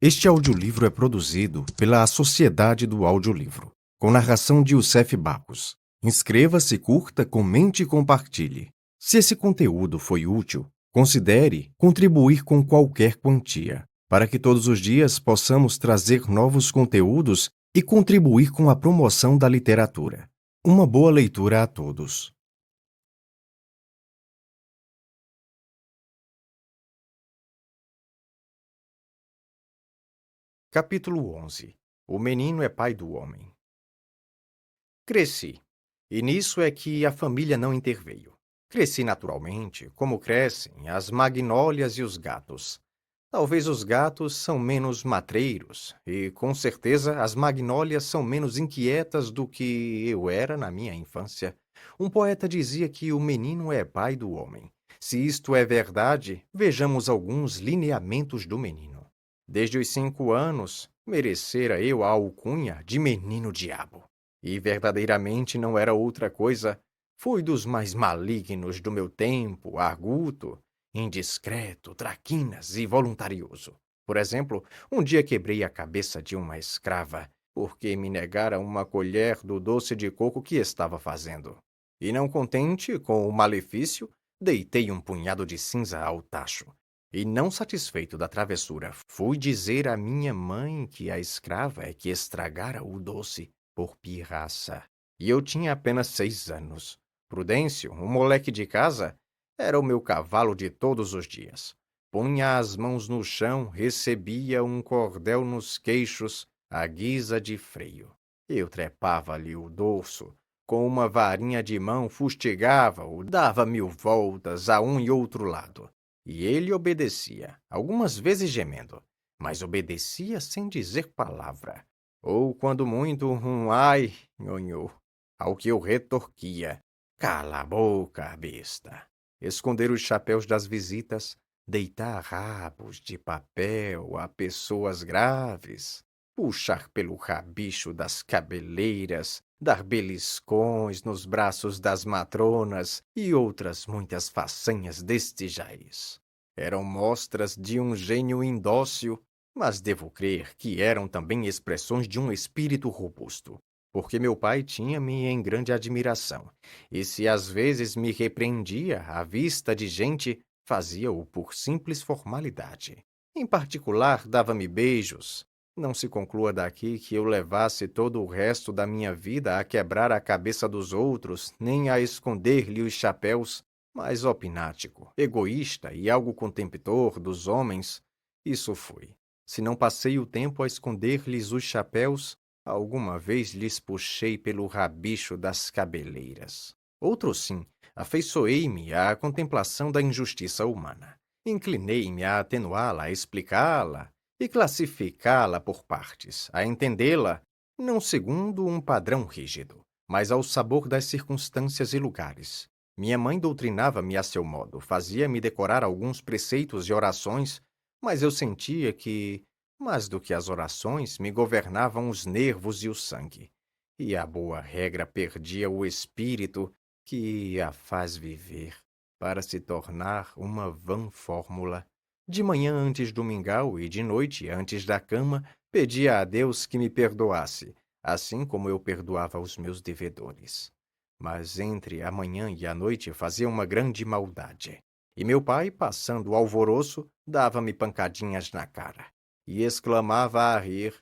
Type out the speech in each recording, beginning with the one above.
Este audiolivro é produzido pela Sociedade do Audiolivro, com narração de Youssef Barros. Inscreva-se, curta, comente e compartilhe. Se esse conteúdo foi útil, considere contribuir com qualquer quantia, para que todos os dias possamos trazer novos conteúdos e contribuir com a promoção da literatura. Uma boa leitura a todos. Capítulo 11. O menino é pai do homem. Cresci, e nisso é que a família não interveio. Cresci naturalmente, como crescem as magnólias e os gatos. Talvez os gatos são menos matreiros, e com certeza as magnólias são menos inquietas do que eu era na minha infância. Um poeta dizia que o menino é pai do homem. Se isto é verdade, vejamos alguns lineamentos do menino. Desde os 5 anos, merecera eu a alcunha de menino-diabo. E verdadeiramente não era outra coisa. Fui dos mais malignos do meu tempo, arguto, indiscreto, traquinas e voluntarioso. Por exemplo, um dia quebrei a cabeça de uma escrava, porque me negara uma colher do doce de coco que estava fazendo. E não contente com o malefício, deitei um punhado de cinza ao tacho. E não satisfeito da travessura, fui dizer à minha mãe que a escrava é que estragara o doce por pirraça. E eu tinha apenas 6 anos. Prudêncio, um moleque de casa, era o meu cavalo de todos os dias. Punha as mãos no chão, recebia um cordel nos queixos, à guisa de freio. Eu trepava-lhe o dorso, com uma varinha de mão fustigava-o, dava 1000 voltas a um e outro lado. E ele obedecia, algumas vezes gemendo, mas obedecia sem dizer palavra. Ou, quando muito, um ai, nhonhô, ao que eu retorquia: cala a boca, besta. Esconder os chapéus das visitas, deitar rabos de papel a pessoas graves, puxar pelo rabicho das cabeleiras, dar beliscões nos braços das matronas e outras muitas façanhas deste jaz. Eram mostras de um gênio indócil, mas devo crer que eram também expressões de um espírito robusto, porque meu pai tinha-me em grande admiração, e se às vezes me repreendia à vista de gente, fazia-o por simples formalidade. Em particular, dava-me beijos. Não se conclua daqui que eu levasse todo o resto da minha vida a quebrar a cabeça dos outros, nem a esconder-lhe os chapéus, mas opinático, egoísta e algo contemptor dos homens, isso fui. Se não passei o tempo a esconder-lhes os chapéus, alguma vez lhes puxei pelo rabicho das cabeleiras. Outro sim, afeiçoei-me à contemplação da injustiça humana. Inclinei-me a atenuá-la, a explicá-la e classificá-la por partes, a entendê-la, não segundo um padrão rígido, mas ao sabor das circunstâncias e lugares. Minha mãe doutrinava-me a seu modo, fazia-me decorar alguns preceitos e orações, mas eu sentia que, mais do que as orações, me governavam os nervos e o sangue. E a boa regra perdia o espírito que a faz viver, para se tornar uma vã fórmula. De manhã antes do mingau e de noite antes da cama, pedia a Deus que me perdoasse, assim como eu perdoava os meus devedores. Mas entre a manhã e a noite fazia uma grande maldade. E meu pai, passando o alvoroço, dava-me pancadinhas na cara e exclamava a rir: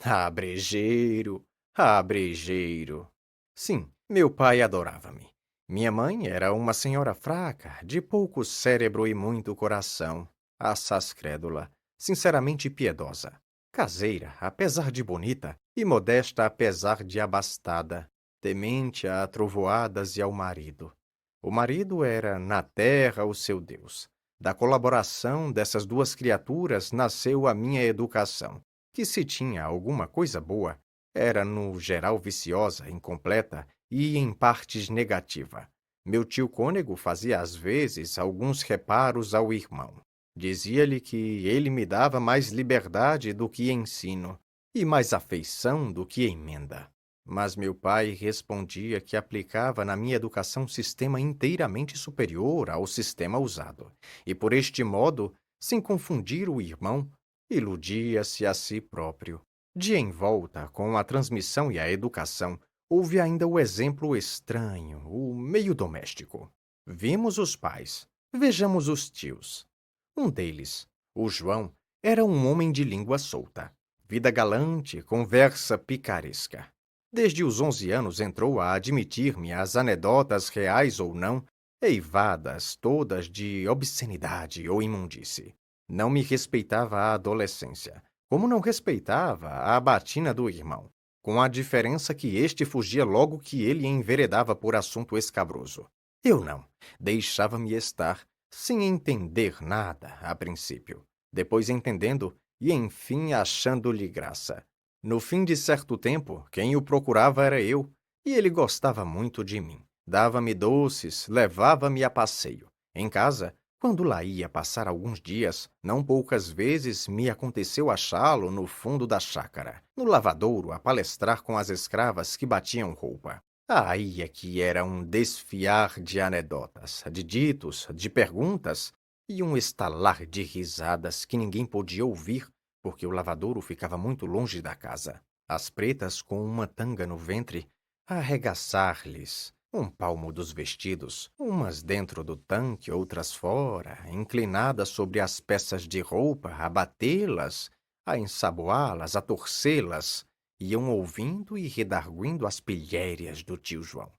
"Ah, brejeiro! Ah, brejeiro!" Sim, meu pai adorava-me. Minha mãe era uma senhora fraca, de pouco cérebro e muito coração, assaz crédula, sinceramente piedosa, caseira, apesar de bonita, e modesta, apesar de abastada, temente a trovoadas e ao marido. O marido era, na terra, o seu Deus. Da colaboração dessas duas criaturas nasceu a minha educação, que, se tinha alguma coisa boa, era, no geral, viciosa, incompleta e, em partes, negativa. Meu tio cônego fazia, às vezes, alguns reparos ao irmão. Dizia-lhe que ele me dava mais liberdade do que ensino, e mais afeição do que emenda. Mas meu pai respondia que aplicava na minha educação um sistema inteiramente superior ao sistema usado, e por este modo, sem confundir o irmão, Iludia-se a si próprio. De envolta com a transmissão e a educação, houve ainda o exemplo estranho, o meio doméstico. Vimos os pais, vejamos os tios. Um deles, o João, era um homem de língua solta. Vida galante, conversa picaresca. Desde os 11 anos entrou a admitir-me as anedotas reais ou não, eivadas todas de obscenidade ou imundície. Não me respeitava a adolescência, como não respeitava a batina do irmão, com a diferença que este fugia logo que ele enveredava por assunto escabroso. Eu não, deixava-me estar, sem entender nada a princípio, depois entendendo e enfim achando-lhe graça. No fim de certo tempo, quem o procurava era eu, e ele gostava muito de mim. Dava-me doces, levava-me a passeio. Em casa, quando lá ia passar alguns dias, não poucas vezes me aconteceu achá-lo no fundo da chácara, no lavadouro, a palestrar com as escravas que batiam roupa. Aí é que era um desfiar de anedotas, de ditos, de perguntas e um estalar de risadas que ninguém podia ouvir, porque o lavadouro ficava muito longe da casa. As pretas, com uma tanga no ventre, a arregaçar-lhes um palmo dos vestidos, umas dentro do tanque, outras fora, inclinadas sobre as peças de roupa, a batê-las, a ensaboá-las, a torcê-las, iam ouvindo e redarguindo as pilhérias do tio João,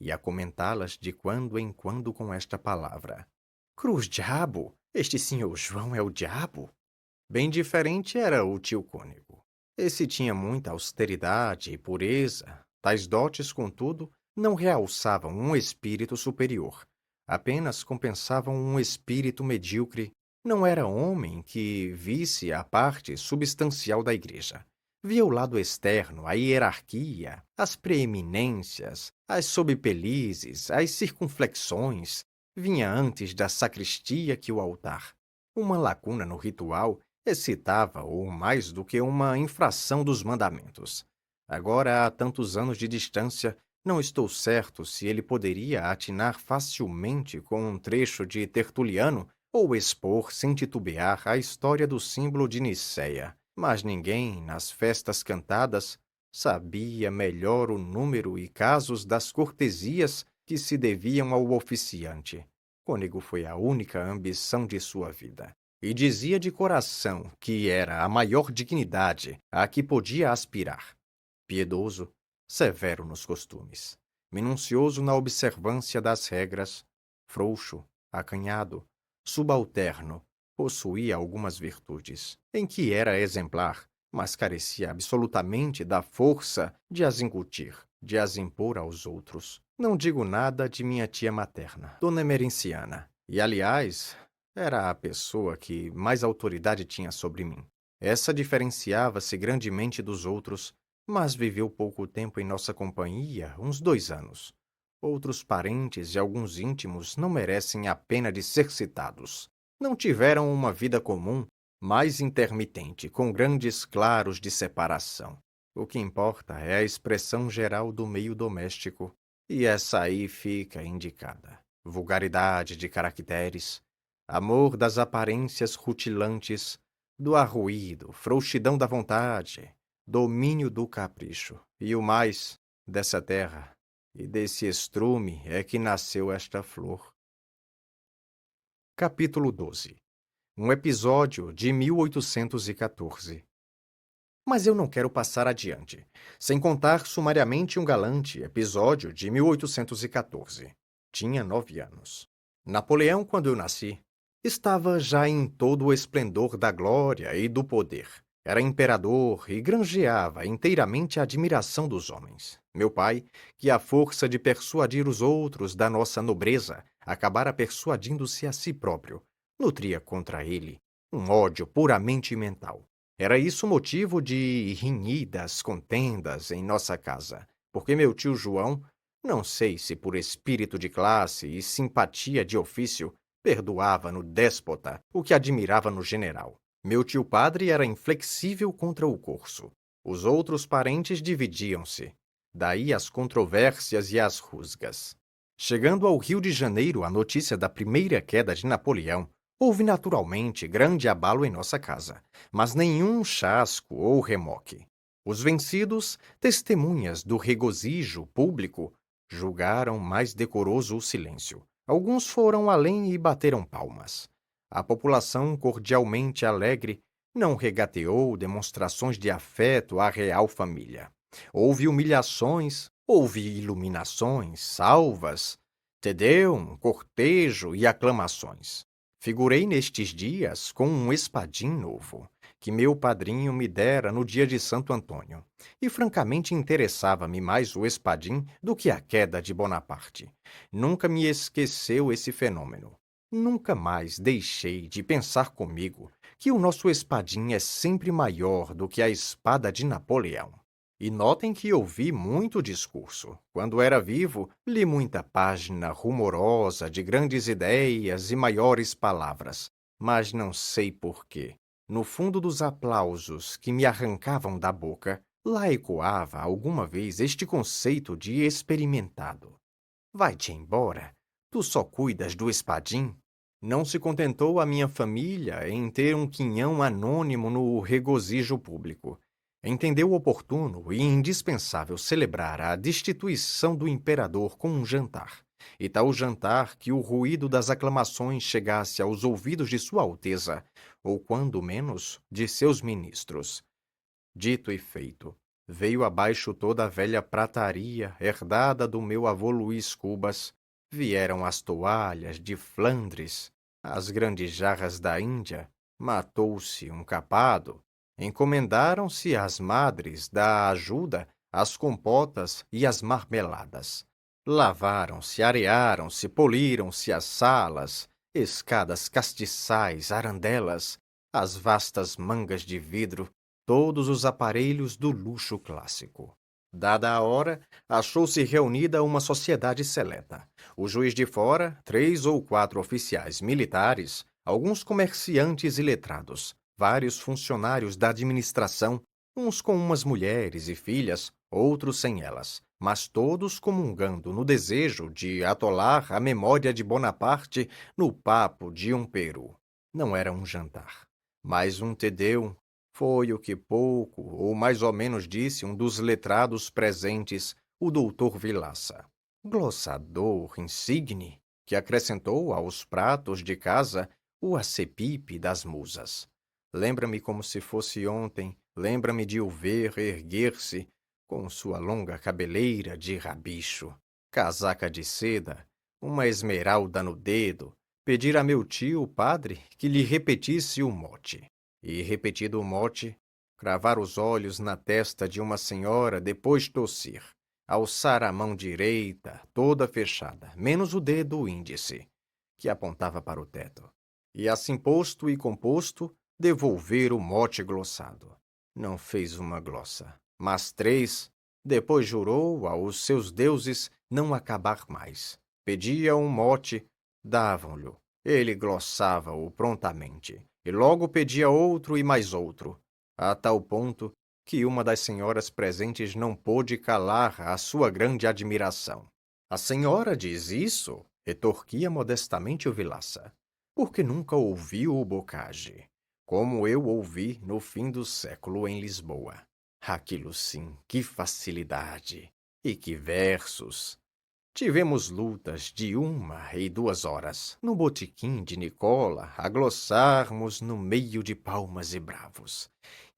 e a comentá-las de quando em quando com esta palavra. Cruz-diabo! Este senhor João é o diabo? Bem diferente era o tio Cônego. Esse tinha muita austeridade e pureza. Tais dotes, contudo, não realçavam um espírito superior. Apenas compensavam um espírito medíocre. Não era homem que visse a parte substancial da igreja. Via o lado externo, a hierarquia, as preeminências, as sobrepelizes, as circunflexões. Vinha antes da sacristia que o altar. Uma lacuna no ritual excitava-o mais do que uma infração dos mandamentos. Agora, há tantos anos de distância, não estou certo se ele poderia atinar facilmente com um trecho de Tertuliano ou expor sem titubear a história do símbolo de Nicéia. Mas ninguém, nas festas cantadas, sabia melhor o número e casos das cortesias que se deviam ao oficiante. Cônego foi a única ambição de sua vida. E dizia de coração que era a maior dignidade a que podia aspirar. Piedoso, severo nos costumes, minucioso na observância das regras, frouxo, acanhado, subalterno, possuía algumas virtudes, em que era exemplar, mas carecia absolutamente da força de as incutir, de as impor aos outros. Não digo nada de minha tia materna, Dona Emerenciana, e, aliás, era a pessoa que mais autoridade tinha sobre mim. Essa diferenciava-se grandemente dos outros, mas viveu pouco tempo em nossa companhia, uns 2 anos. Outros parentes e alguns íntimos não merecem a pena de ser citados. Não tiveram uma vida comum, mais intermitente, com grandes claros de separação. O que importa é a expressão geral do meio doméstico, e essa aí fica indicada. Vulgaridade de caracteres, amor das aparências rutilantes, do arruído, frouxidão da vontade, domínio do capricho. E o mais, dessa terra e desse estrume é que nasceu esta flor. Capítulo 12. Um episódio de 1814. Mas eu não quero passar adiante, sem contar sumariamente um galante episódio de 1814. Tinha 9 anos. Napoleão, quando eu nasci, estava já em todo o esplendor da glória e do poder. Era imperador e granjeava inteiramente a admiração dos homens. Meu pai, que à força de persuadir os outros da nossa nobreza, acabara persuadindo-se a si próprio, nutria contra ele um ódio puramente mental. Era isso motivo de rinhidas contendas em nossa casa, porque meu tio João, não sei se por espírito de classe e simpatia de ofício, perdoava no déspota o que admirava no general. Meu tio padre era inflexível contra o corso. Os outros parentes dividiam-se. Daí as controvérsias e as rusgas. Chegando ao Rio de Janeiro a notícia da primeira queda de Napoleão, Houve naturalmente grande abalo em nossa casa, mas nenhum chasco ou remoque. Os vencidos, testemunhas do regozijo público, julgaram mais decoroso o silêncio. Alguns foram além e bateram palmas. A população, cordialmente alegre, não regateou demonstrações de afeto à real família. Houve humilhações, houve iluminações, salvas, tedeum, cortejo e aclamações. Figurei nestes dias com um espadim novo, que meu padrinho me dera no dia de Santo Antônio, e francamente interessava-me mais o espadim do que a queda de Bonaparte. Nunca me esqueceu esse fenômeno. Nunca mais deixei de pensar comigo que o nosso espadim é sempre maior do que a espada de Napoleão. E notem que ouvi muito discurso. Quando era vivo, li muita página rumorosa de grandes ideias e maiores palavras. Mas não sei por quê. No fundo dos aplausos que me arrancavam da boca, lá ecoava alguma vez este conceito de experimentado. Vai-te embora. Tu só cuidas do espadim? Não se contentou a minha família em ter um quinhão anônimo no regozijo público. Entendeu oportuno e indispensável celebrar a destituição do imperador com um jantar. E tal jantar que o ruído das aclamações chegasse aos ouvidos de Sua Alteza, ou quando menos, de seus ministros. Dito e feito. Veio abaixo toda a velha prataria herdada do meu avô Luís Cubas. Vieram as toalhas de Flandres, as grandes jarras da Índia. Matou-se um capado. Encomendaram-se as madres da ajuda, as compotas e as marmeladas. Lavaram-se, arearam-se, poliram-se as salas, escadas castiçais, arandelas, as vastas mangas de vidro, todos os aparelhos do luxo clássico. Dada a hora, achou-se reunida uma sociedade seleta. O juiz de fora, 3 ou 4 oficiais militares, alguns comerciantes e letrados, vários funcionários da administração, uns com umas mulheres e filhas, outros sem elas, mas todos comungando no desejo de atolar a memória de Bonaparte no papo de um peru. Não era um jantar, mas um tedeum. Foi o que pouco, ou mais ou menos disse um dos letrados presentes, o doutor Vilaça. Glossador insigne, que acrescentou aos pratos de casa o acepipe das musas. Lembra-me como se fosse ontem, lembra-me de o ver erguer-se, com sua longa cabeleira de rabicho, casaca de seda, uma esmeralda no dedo, pedir a meu tio, o padre, que lhe repetisse o mote. E, repetido o mote, cravar os olhos na testa de uma senhora, depois tossir, alçar a mão direita, toda fechada, menos o dedo índice, que apontava para o teto. E assim posto e composto, devolver o mote glossado. Não fez uma glossa, mas 3, depois jurou aos seus deuses não acabar mais. Pedia um mote, davam-lhe. Ele glossava-o prontamente, e logo pedia outro e mais outro, a tal ponto que uma das senhoras presentes não pôde calar a sua grande admiração. A senhora diz isso? Retorquia modestamente o Vilaça, porque nunca ouviu o Bocage, como eu ouvi no fim do século em Lisboa. Aquilo sim, que facilidade! E que versos! Tivemos lutas de 1 e 2 horas, no botequim de Nicola, a glossarmos no meio de palmas e bravos.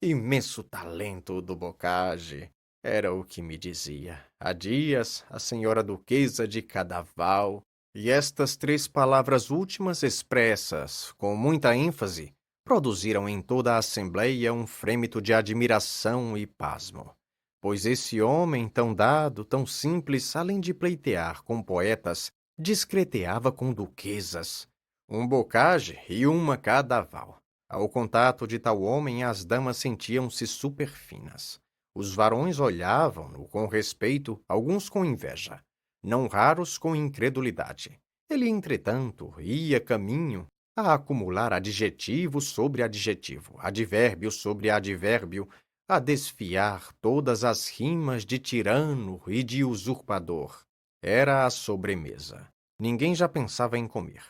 Imenso talento do Bocage, era o que me dizia. Há dias, a senhora duquesa de Cadaval, e estas 3 palavras últimas expressas, com muita ênfase, produziram em toda a assembleia um frêmito de admiração e pasmo. Pois esse homem tão dado, tão simples, além de pleitear com poetas, discreteava com duquesas, um Bocage e uma Cadaval. Ao contato de tal homem, as damas sentiam-se superfinas. Os varões olhavam-no com respeito, alguns com inveja, não raros com incredulidade. Ele, entretanto, ia caminho a acumular adjetivo sobre adjetivo, advérbio sobre advérbio, a desfiar todas as rimas de tirano e de usurpador. Era a sobremesa. Ninguém já pensava em comer.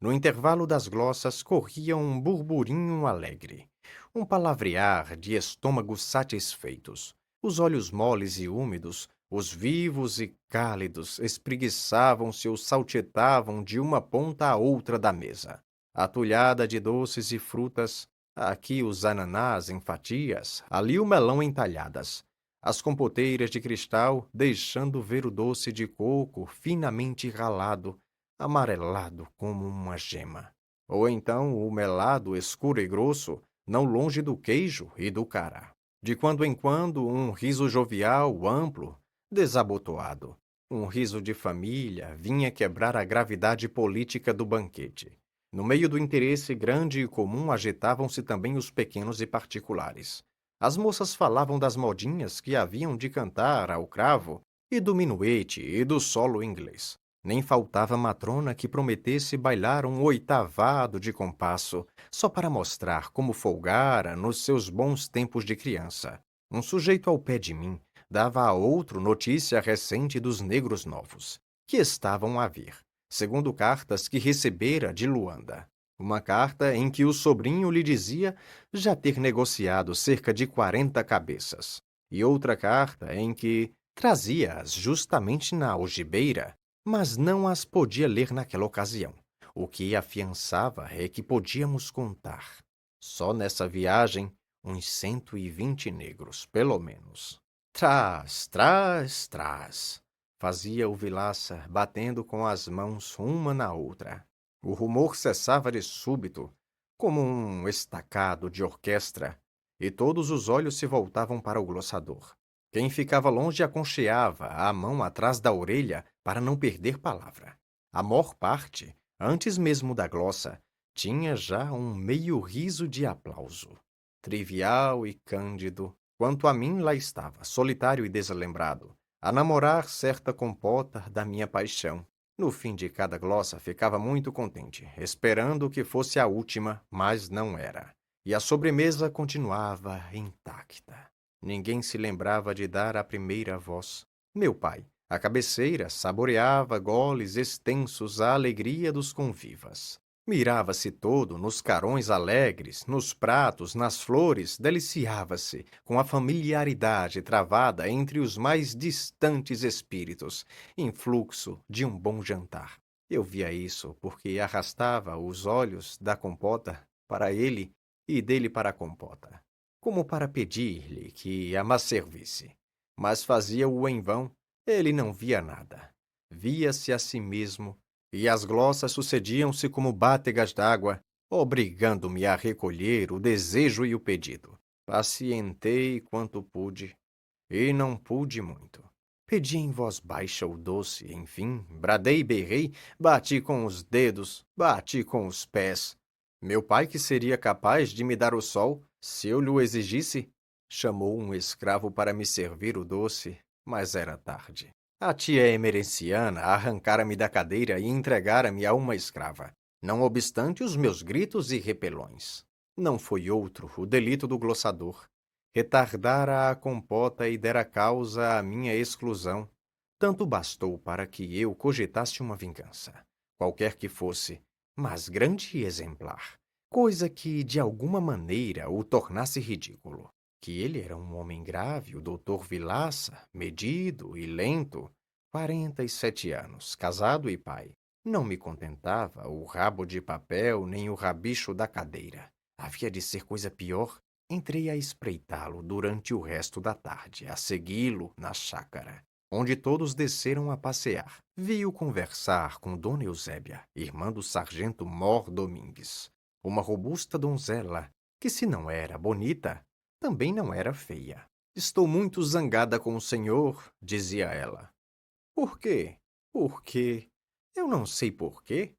No intervalo das glossas corria um burburinho alegre, um palavrear de estômagos satisfeitos. Os olhos moles e úmidos, os vivos e cálidos, espreguiçavam-se ou saltitavam de uma ponta à outra da mesa. Atulhada de doces e frutas, aqui os ananás em fatias, ali o melão em talhadas. As compoteiras de cristal deixando ver o doce de coco finamente ralado, amarelado como uma gema. Ou então o melado escuro e grosso, não longe do queijo e do cará. De quando em quando, um riso jovial, amplo, desabotoado. Um riso de família vinha quebrar a gravidade política do banquete. No meio do interesse grande e comum agitavam-se também os pequenos e particulares. As moças falavam das modinhas que haviam de cantar ao cravo, e do minuete e do solo inglês. Nem faltava matrona que prometesse bailar um oitavado de compasso, só para mostrar como folgara nos seus bons tempos de criança. Um sujeito ao pé de mim dava a outro notícia recente dos negros novos, que estavam a vir, segundo cartas que recebera de Luanda. Uma carta em que o sobrinho lhe dizia já ter negociado cerca de 40 cabeças, e outra carta em que trazia-as justamente na algibeira, mas não as podia ler naquela ocasião. O que afiançava é que podíamos contar, só nessa viagem, uns 120 negros, pelo menos. Trás, trás, trás, fazia o Vilaça, batendo com as mãos uma na outra. O rumor cessava de súbito, como um estacado de orquestra, e todos os olhos se voltavam para o glossador. Quem ficava longe aconcheava a mão atrás da orelha para não perder palavra. A maior parte, antes mesmo da glossa, tinha já um meio riso de aplauso. Trivial e cândido, quanto a mim lá estava, solitário e deslembrado, a namorar certa compota da minha paixão. No fim de cada glossa ficava muito contente, esperando que fosse a última, mas não era. E a sobremesa continuava intacta. Ninguém se lembrava de dar a primeira voz. Meu pai, à cabeceira, saboreava goles extensos a alegria dos convivas. Mirava-se todo nos carões alegres, nos pratos, nas flores, deliciava-se com a familiaridade travada entre os mais distantes espíritos, influxo de um bom jantar. Eu via isso porque arrastava os olhos da compota para ele e dele para a compota, como para pedir-lhe que a servisse. Mas fazia-o em vão, ele não via nada. Via-se a si mesmo, e as glossas sucediam-se como bátegas d'água, obrigando-me a recolher o desejo e o pedido. Pacientei quanto pude, e não pude muito. Pedi em voz baixa o doce, enfim, bradei e berrei, bati com os dedos, bati com os pés. Meu pai, que seria capaz de me dar o sol, se eu lhe exigisse, chamou um escravo para me servir o doce, mas era tarde. A tia emerenciana arrancara-me da cadeira e entregara-me a uma escrava, não obstante os meus gritos e repelões. Não foi outro o delito do glossador. Retardara a compota e dera causa à minha exclusão. Tanto bastou para que eu cogitasse uma vingança, qualquer que fosse, mas grande e exemplar, coisa que de alguma maneira o tornasse ridículo. Que ele era um homem grave, o doutor Vilaça, medido e lento, 47 anos, casado e pai. Não me contentava o rabo de papel nem o rabicho da cadeira. Havia de ser coisa pior. Entrei a espreitá-lo durante o resto da tarde, a segui-lo na chácara, onde todos desceram a passear. Vi-o conversar com Dona Eusébia, irmã do sargento Mor Domingues, uma robusta donzela, que se não era bonita, também não era feia. Estou muito zangada com o senhor, dizia ela. Por quê? Por quê? Eu não sei por quê.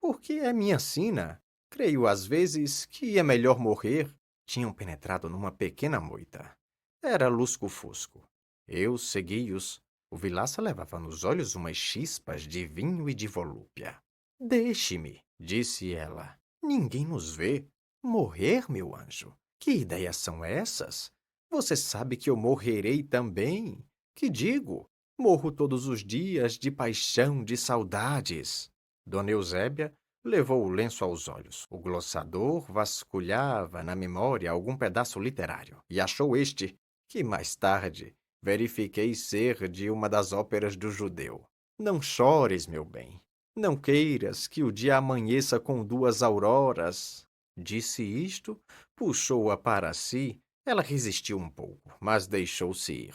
Porque é minha sina. Creio às vezes que é melhor morrer. Tinham penetrado numa pequena moita. Era lusco-fusco. Eu segui-os. O Vilaça levava nos olhos umas chispas de vinho e de volúpia. Deixe-me, disse ela. Ninguém nos vê. Morrer, meu anjo? Que ideias são essas? Você sabe que eu morrerei também. Que digo? Morro todos os dias de paixão, de saudades. Dona Eusébia Levou o lenço aos olhos. O glossador vasculhava na memória algum pedaço literário e achou este, que mais tarde verifiquei ser de uma das óperas do judeu. Não chores, meu bem. Não queiras que o dia amanheça com duas auroras. Disse isto, puxou-a para si. Ela resistiu um pouco, mas deixou-se ir.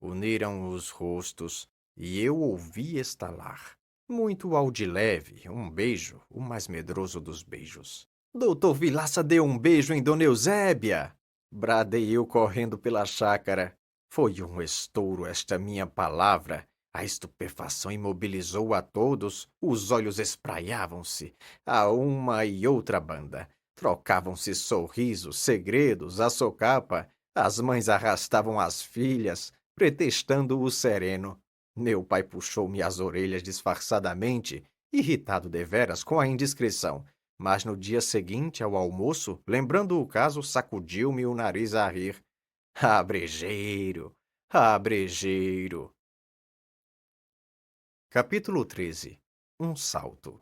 Uniram os rostos e eu ouvi estalar. Muito ao de leve, um beijo, o mais medroso dos beijos. Doutor Vilaça deu um beijo em Dona Eusébia! Bradei eu correndo pela chácara. Foi um estouro esta minha palavra. A estupefação imobilizou a todos, os olhos espraiavam-se, a uma e outra banda. Trocavam-se sorrisos, segredos, a socapa. As mães arrastavam as filhas, pretextando o sereno. Meu pai puxou-me as orelhas disfarçadamente, irritado deveras com a indiscrição. Mas no dia seguinte, ao almoço, lembrando o caso, sacudiu-me o nariz a rir. Ah, brejeiro! Ah, brejeiro! Capítulo 13. Um salto.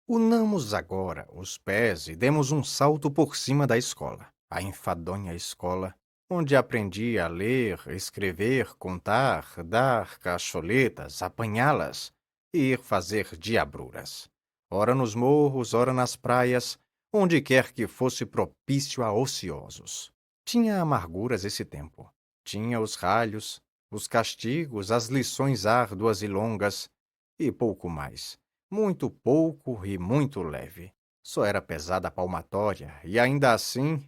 Unamos agora os pés e demos um salto por cima da escola. A enfadonha escola, onde aprendi a ler, escrever, contar, dar cacholetas, apanhá-las e ir fazer diabruras. Ora nos morros, ora nas praias, onde quer que fosse propício a ociosos. Tinha amarguras esse tempo. Tinha os ralhos, os castigos, as lições árduas e longas, e pouco mais. Muito pouco e muito leve. Só era pesada a palmatória, e ainda assim,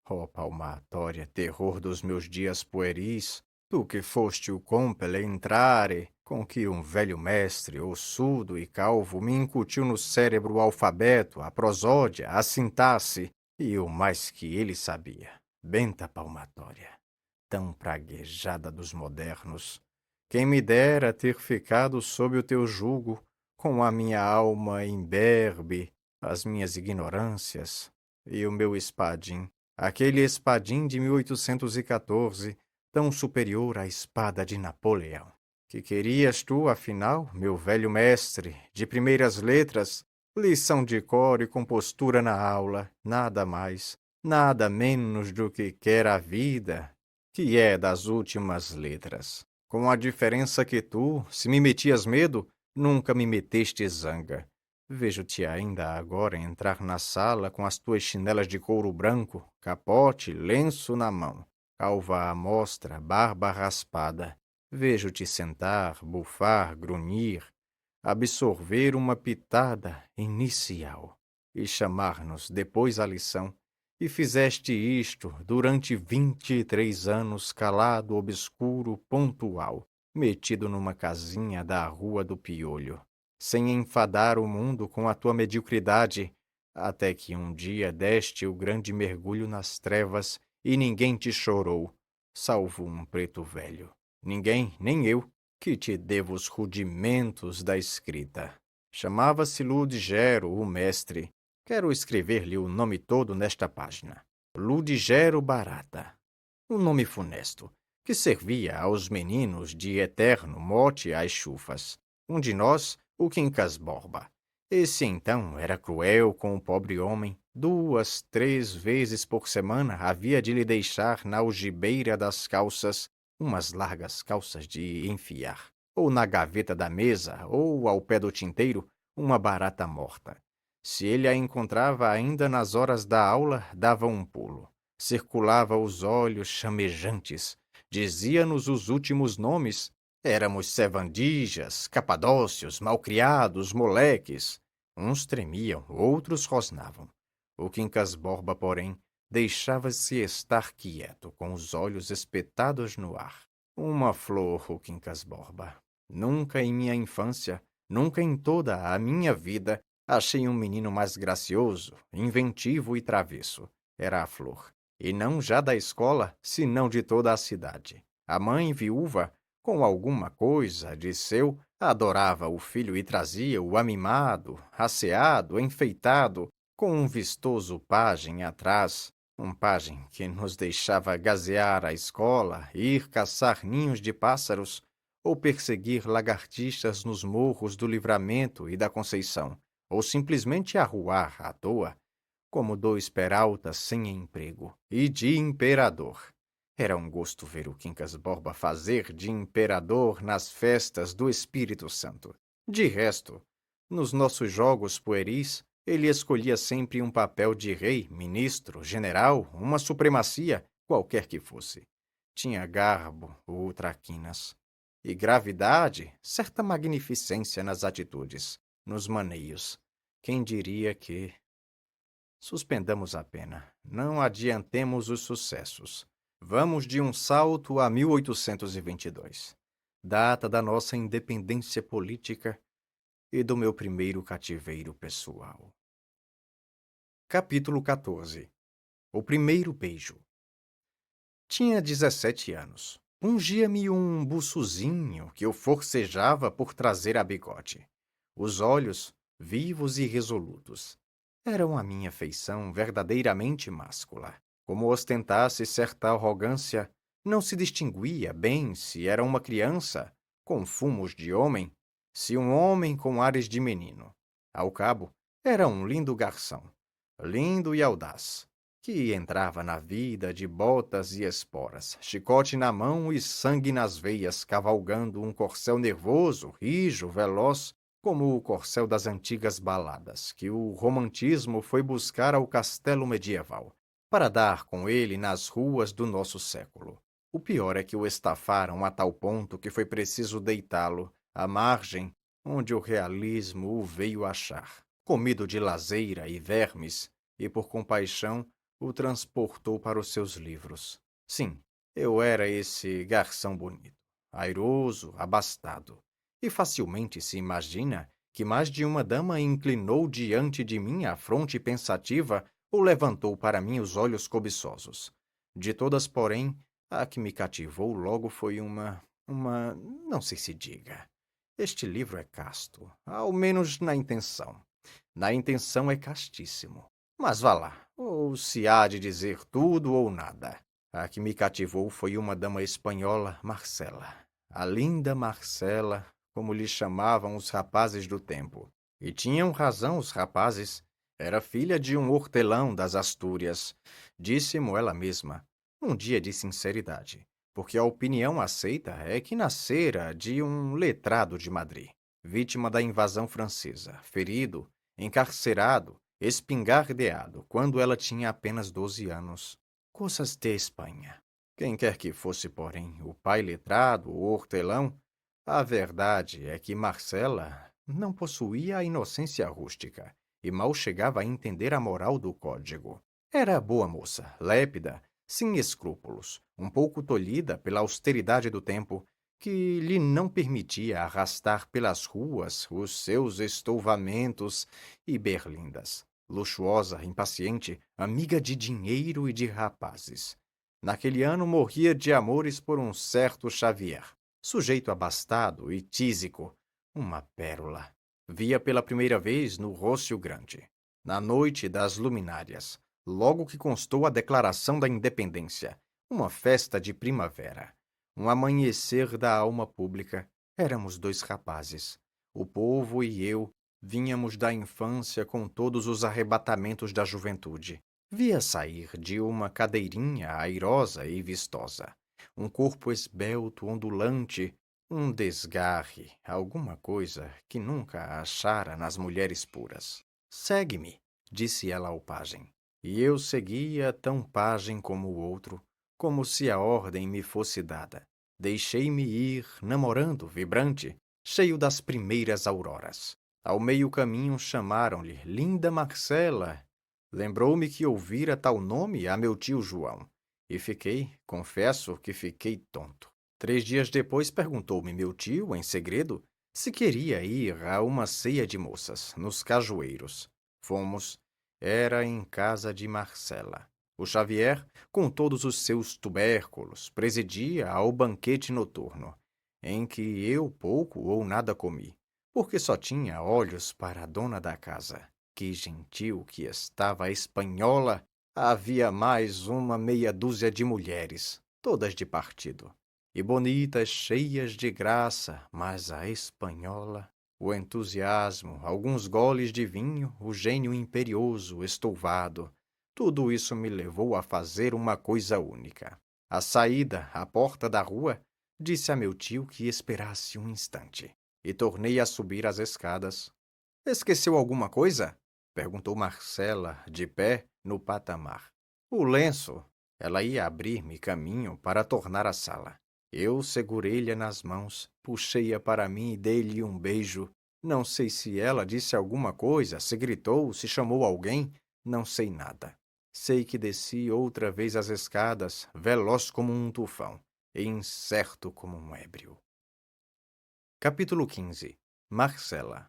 ó palmatória, terror dos meus dias pueris, tu que foste o compele entrare, com que um velho mestre, ossudo e calvo, me incutiu no cérebro o alfabeto, a prosódia, a sintaxe, e o mais que ele sabia. Benta palmatória, tão praguejada dos modernos. Quem me dera ter ficado sob o teu jugo, com a minha alma imberbe, as minhas ignorâncias, e o meu espadim, aquele espadim de 1814, tão superior à espada de Napoleão. Que querias tu, afinal, meu velho mestre, de primeiras letras, lição de cor e compostura na aula, nada mais, nada menos do que quer a vida, que é das últimas letras. Com a diferença que tu, se me metias medo, nunca me meteste zanga. Vejo-te ainda agora entrar na sala com as tuas chinelas de couro branco, capote, lenço na mão, calva à mostra, barba raspada. Vejo-te sentar, bufar, grunhir, absorver uma pitada inicial e chamar-nos depois a lição. E fizeste isto durante 23 anos, calado, obscuro, pontual, metido numa casinha da Rua do Piolho, sem enfadar o mundo com a tua mediocridade, até que um dia deste o grande mergulho nas trevas e ninguém te chorou, salvo um preto velho. Ninguém, nem eu, que te devo os rudimentos da escrita. Chamava-se Ludigero, o mestre. Quero escrever-lhe o nome todo nesta página. Ludigero Barata. Um nome funesto, que servia aos meninos de eterno mote às chufas. Um de nós, o Quincas Borba. Esse então era cruel com o pobre homem. 2, 3 vezes por semana havia de lhe deixar na algibeira das calças umas largas calças de enfiar, ou na gaveta da mesa, ou ao pé do tinteiro, uma barata morta. Se ele a encontrava ainda nas horas da aula, dava um pulo. Circulava os olhos chamejantes, dizia-nos os últimos nomes. Éramos sevandijas, capadócios, malcriados, moleques. Uns tremiam, outros rosnavam. O Quincas Borba, porém, deixava-se estar quieto, com os olhos espetados no ar. Uma flor, o Quincas Borba. Nunca em minha infância, nunca em toda a minha vida, achei um menino mais gracioso, inventivo e travesso. Era a flor. E não já da escola, senão de toda a cidade. A mãe, viúva, com alguma coisa de seu, adorava o filho e trazia-o amimado, asseado, enfeitado, com um vistoso pajem atrás, um pajem que nos deixava gazear a escola, ir caçar ninhos de pássaros ou perseguir lagartixas nos morros do Livramento e da Conceição, ou simplesmente arruar à toa, como dois peraltas sem emprego, e de imperador. Era um gosto ver o Quincas Borba fazer de imperador nas festas do Espírito Santo. De resto, nos nossos jogos pueris, ele escolhia sempre um papel de rei, ministro, general, uma supremacia, qualquer que fosse. Tinha garbo, o traquinas, e gravidade, certa magnificência nas atitudes, nos maneios. Quem diria que... Suspendamos a pena. Não adiantemos os sucessos. Vamos de um salto a 1822, data da nossa independência política e do meu primeiro cativeiro pessoal. Capítulo 14. O primeiro beijo. Tinha 17 anos. Ungia-me um buçuzinho que eu forcejava por trazer a bigode. Os olhos, vivos e resolutos, eram a minha feição verdadeiramente máscula. Como ostentasse certa arrogância, não se distinguia bem se era uma criança, com fumos de homem, se um homem com ares de menino. Ao cabo, era um lindo garçom, lindo e audaz, que entrava na vida de botas e esporas, chicote na mão e sangue nas veias, cavalgando um corcel nervoso, rijo, veloz, como o corcel das antigas baladas, que o romantismo foi buscar ao castelo medieval, para dar com ele nas ruas do nosso século. O pior é que o estafaram a tal ponto que foi preciso deitá-lo à margem, onde o realismo o veio achar. Comido de lazeira e vermes, e por compaixão o transportou para os seus livros. Sim, eu era esse garçom bonito, airoso, abastado. E facilmente se imagina que mais de uma dama inclinou diante de mim a fronte pensativa ou levantou para mim os olhos cobiçosos. De todas, porém, a que me cativou logo foi não sei se diga. Este livro é casto, ao menos na intenção. Na intenção é castíssimo. Mas vá lá, ou se há de dizer tudo ou nada. A que me cativou foi uma dama espanhola, Marcela. A linda Marcela, como lhe chamavam os rapazes do tempo. E tinham razão os rapazes. Era filha de um hortelão das Astúrias. Disse-mo ela mesma, um dia de sinceridade, porque a opinião aceita é que nascera de um letrado de Madrid, vítima da invasão francesa, ferido, encarcerado, espingardeado, quando ela tinha apenas 12 anos. Coisas de Espanha. Quem quer que fosse, porém, o pai letrado, o hortelão, a verdade é que Marcela não possuía a inocência rústica e mal chegava a entender a moral do código. Era boa moça, lépida, sem escrúpulos, um pouco tolhida pela austeridade do tempo, que lhe não permitia arrastar pelas ruas os seus estouvamentos e berlindas. Luxuosa, impaciente, amiga de dinheiro e de rapazes. Naquele ano morria de amores por um certo Xavier, sujeito abastado e tísico, uma pérola. Via pela primeira vez no Rócio Grande, na noite das luminárias, logo que constou a Declaração da Independência, uma festa de primavera, um amanhecer da alma pública. Éramos dois rapazes, o povo e eu, vínhamos da infância com todos os arrebatamentos da juventude. Via sair de uma cadeirinha airosa e vistosa, um corpo esbelto, ondulante, um desgarre, alguma coisa que nunca achara nas mulheres puras. Segue-me, disse ela ao pajem. E eu seguia tão pajem como o outro, como se a ordem me fosse dada. Deixei-me ir, namorando, vibrante, cheio das primeiras auroras. Ao meio caminho chamaram-lhe Linda Marcela. Lembrou-me que ouvira tal nome a meu tio João. E confesso que fiquei tonto. 3 dias depois perguntou-me meu tio, em segredo, se queria ir a uma ceia de moças, nos cajueiros. Fomos. Era em casa de Marcela. O Xavier, com todos os seus tubérculos, presidia ao banquete noturno, em que eu pouco ou nada comi, porque só tinha olhos para a dona da casa. Que gentil que estava a espanhola! Havia mais uma meia dúzia de mulheres, todas de partido, e bonitas, cheias de graça, mas a espanhola... O entusiasmo, alguns goles de vinho, o gênio imperioso, estouvado, tudo isso me levou a fazer uma coisa única. À saída, à porta da rua, disse a meu tio que esperasse um instante, e tornei a subir as escadas. Esqueceu alguma coisa? Perguntou Marcela, de pé, no patamar. O lenço. Ela ia abrir-me caminho para tornar à sala. Eu segurei-lhe nas mãos, puxei-a para mim e dei-lhe um beijo. Não sei se ela disse alguma coisa, se gritou, se chamou alguém, não sei nada. Sei que desci outra vez as escadas, veloz como um tufão, e incerto como um ébrio. Capítulo 15. Marcela.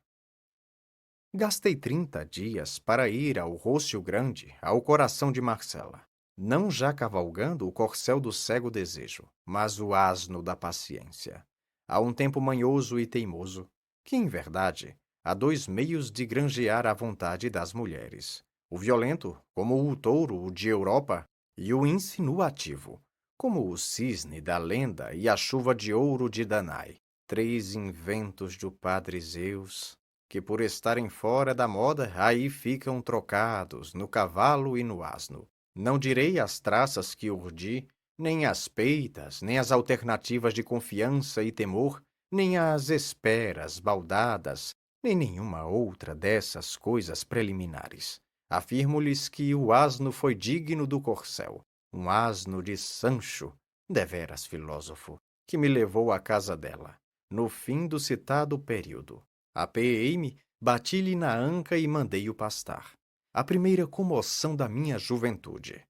Gastei 30 dias para ir ao Rócio Grande, ao coração de Marcela. Não já cavalgando o corcel do cego desejo, mas o asno da paciência. Há um tempo manhoso e teimoso, que, em verdade, há dois meios de granjear a vontade das mulheres. O violento, como o touro de Europa, e o insinuativo, como o cisne da lenda e a chuva de ouro de Danae. Três inventos do padre Zeus, que por estarem fora da moda, aí ficam trocados no cavalo e no asno. Não direi as traças que urdi, nem as peitas, nem as alternativas de confiança e temor, nem as esperas baldadas, nem nenhuma outra dessas coisas preliminares. Afirmo-lhes que o asno foi digno do corcel, um asno de Sancho, deveras filósofo, que me levou à casa dela, no fim do citado período. Apeei-me, bati-lhe na anca e mandei-o pastar. A primeira comoção da minha juventude.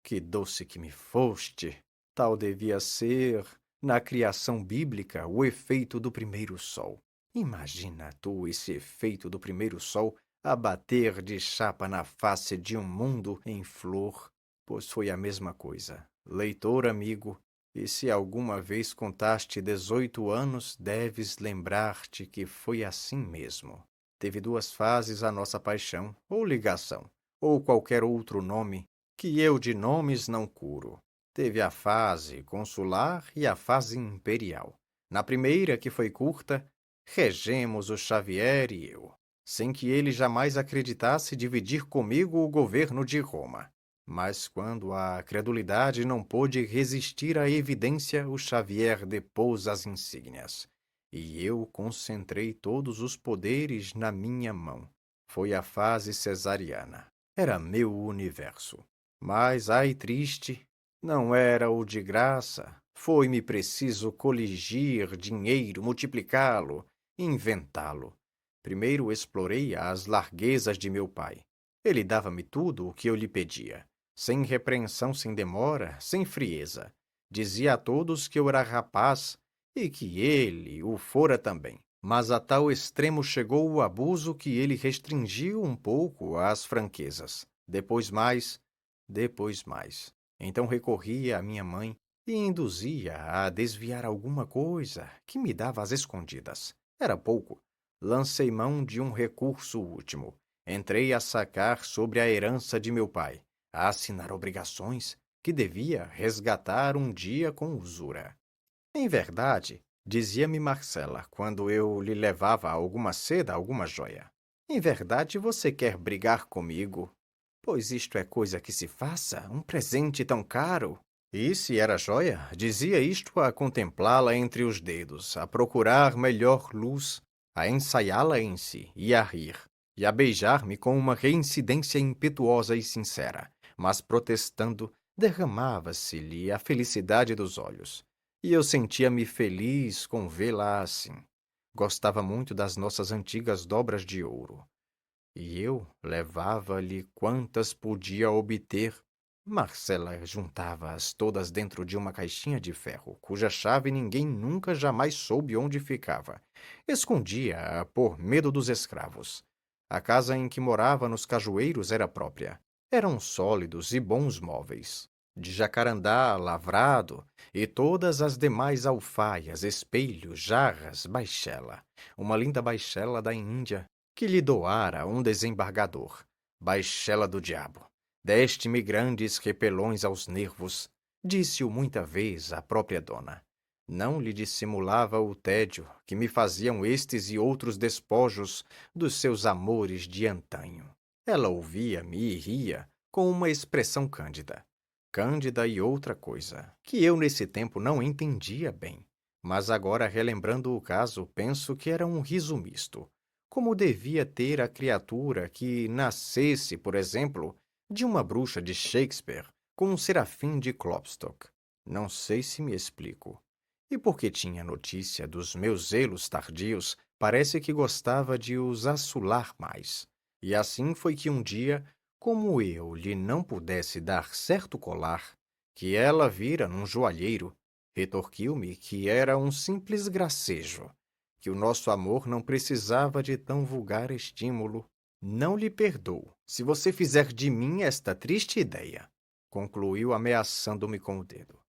Que doce que me foste! Tal devia ser, na criação bíblica, o efeito do primeiro sol. Imagina tu esse efeito do primeiro sol a bater de chapa na face de um mundo em flor, pois foi a mesma coisa. Leitor amigo, e se alguma vez contaste 18 anos, deves lembrar-te que foi assim mesmo. Teve duas fases a nossa paixão, ou ligação, ou qualquer outro nome, que eu de nomes não curo. Teve a fase consular e a fase imperial. Na primeira, que foi curta, regemos o Xavier e eu, sem que ele jamais acreditasse dividir comigo o governo de Roma. Mas quando a credulidade não pôde resistir à evidência, o Xavier depôs as insígnias. E eu concentrei todos os poderes na minha mão. Foi a fase cesariana. Era meu universo. Mas, ai triste, não era o de graça. Foi-me preciso coligir dinheiro, multiplicá-lo, inventá-lo. Primeiro explorei as larguezas de meu pai. Ele dava-me tudo o que eu lhe pedia, sem repreensão, sem demora, sem frieza. Dizia a todos que eu era rapaz e que ele o fora também. Mas a tal extremo chegou o abuso que ele restringiu um pouco as franquezas. Depois mais. Então recorria à minha mãe e induzia a desviar alguma coisa que me dava às escondidas. Era pouco. Lancei mão de um recurso último. Entrei a sacar sobre a herança de meu pai, a assinar obrigações que devia resgatar um dia com usura. Em verdade, dizia-me Marcela, quando eu lhe levava alguma seda, alguma joia. Em verdade, você quer brigar comigo? Pois isto é coisa que se faça, um presente tão caro. E se era joia, dizia isto a contemplá-la entre os dedos, a procurar melhor luz, a ensaiá-la em si e a rir, e a beijar-me com uma reincidência impetuosa e sincera, mas protestando, derramava-se-lhe a felicidade dos olhos. E eu sentia-me feliz com vê-la assim. Gostava muito das nossas antigas dobras de ouro. E eu levava-lhe quantas podia obter. Marcela juntava-as todas dentro de uma caixinha de ferro, cuja chave ninguém nunca jamais soube onde ficava. Escondia-a por medo dos escravos. A casa em que morava nos cajueiros era própria. Eram sólidos e bons móveis, de jacarandá lavrado, e todas as demais alfaias, espelhos, jarras, baixela. Uma linda baixela da Índia, que lhe doara um desembargador. Baixela do diabo. Deste-me grandes repelões aos nervos, disse-o muita vez a própria dona. Não lhe dissimulava o tédio que me faziam estes e outros despojos dos seus amores de antanho. Ela ouvia-me e ria com uma expressão cândida. Cândida e outra coisa, que eu nesse tempo não entendia bem. Mas agora, relembrando o caso, penso que era um riso misto. Como devia ter a criatura que nascesse, por exemplo, de uma bruxa de Shakespeare com um serafim de Klopstock. Não sei se me explico. E porque tinha notícia dos meus zelos tardios, parece que gostava de os assular mais. E assim foi que um dia, como eu lhe não pudesse dar certo colar, que ela vira num joalheiro, retorquiu-me que era um simples gracejo, que o nosso amor não precisava de tão vulgar estímulo. Não lhe perdoo, se você fizer de mim esta triste ideia, concluiu ameaçando-me com o dedo.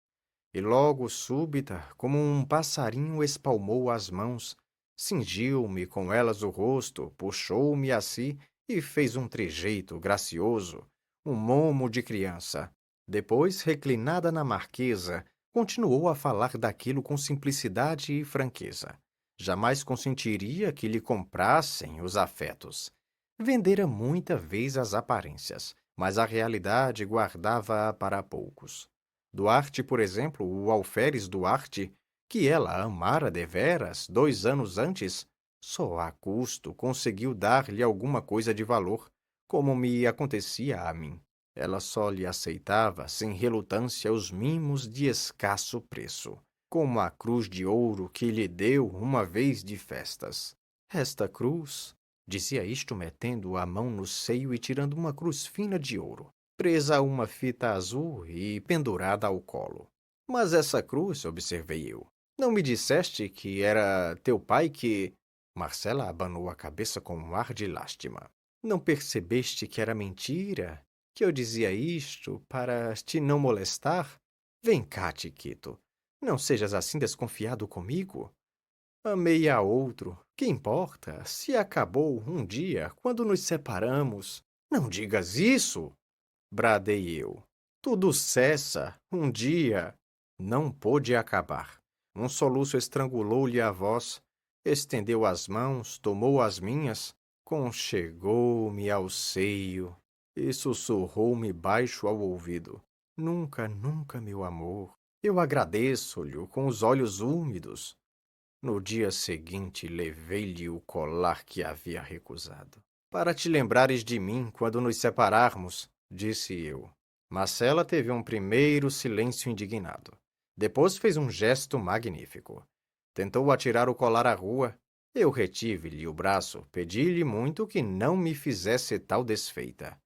E logo, súbita, como um passarinho espalmou as mãos, cingiu-me com elas o rosto, puxou-me a si e fez um trejeito gracioso, um momo de criança. Depois, reclinada na marquesa, continuou a falar daquilo com simplicidade e franqueza. Jamais consentiria que lhe comprassem os afetos. Vendera muita vez as aparências, mas a realidade guardava-a para poucos. Duarte, por exemplo, o alferes Duarte, que ela amara deveras 2 anos antes, só a custo conseguiu dar-lhe alguma coisa de valor, como me acontecia a mim. Ela só lhe aceitava, sem relutância, os mimos de escasso preço, como a cruz de ouro que lhe deu uma vez de festas. Esta cruz, dizia isto metendo a mão no seio e tirando uma cruz fina de ouro, presa a uma fita azul e pendurada ao colo. Mas essa cruz, observei eu, não me disseste que era teu pai que... Marcela abanou a cabeça com um ar de lástima. Não percebeste que era mentira? Que eu dizia isto para te não molestar? Vem cá, Tiquito. Não sejas assim desconfiado comigo. Amei a outro. Que importa? Se acabou um dia, quando nos separamos. Não digas isso! Bradei eu. Tudo cessa, um dia. Não pôde acabar. Um soluço estrangulou-lhe a voz, estendeu as mãos, tomou as minhas, conchegou-me ao seio e sussurrou-me baixo ao ouvido. Nunca, nunca, meu amor. Eu agradeço-lhe com os olhos úmidos. No dia seguinte, levei-lhe o colar que havia recusado. Para te lembrares de mim quando nos separarmos, disse eu. Marcela teve um primeiro silêncio indignado. Depois fez um gesto magnífico. Tentou atirar o colar à rua. Eu retive-lhe o braço, pedi-lhe muito que não me fizesse tal desfeita.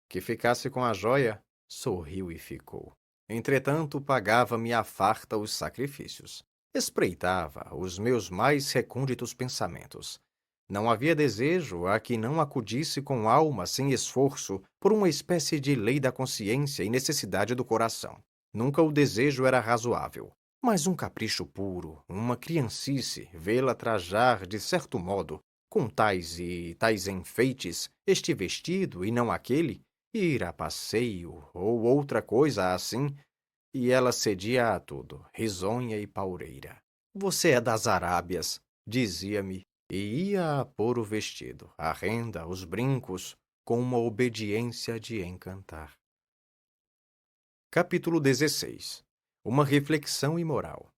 Que ficasse com a joia, sorriu e ficou. Entretanto, pagava-me à farta os sacrifícios. Espreitava os meus mais recônditos pensamentos. Não havia desejo a que não acudisse com alma sem esforço por uma espécie de lei da consciência e necessidade do coração. Nunca o desejo era razoável, mas um capricho puro, uma criancice, vê-la trajar de certo modo, com tais e tais enfeites, este vestido e não aquele, ir a passeio ou outra coisa assim, e ela cedia a tudo, risonha e paureira. Você é das Arábias, dizia-me, e ia a pôr o vestido, a renda, os brincos, com uma obediência de encantar. Capítulo 16. Uma reflexão imoral.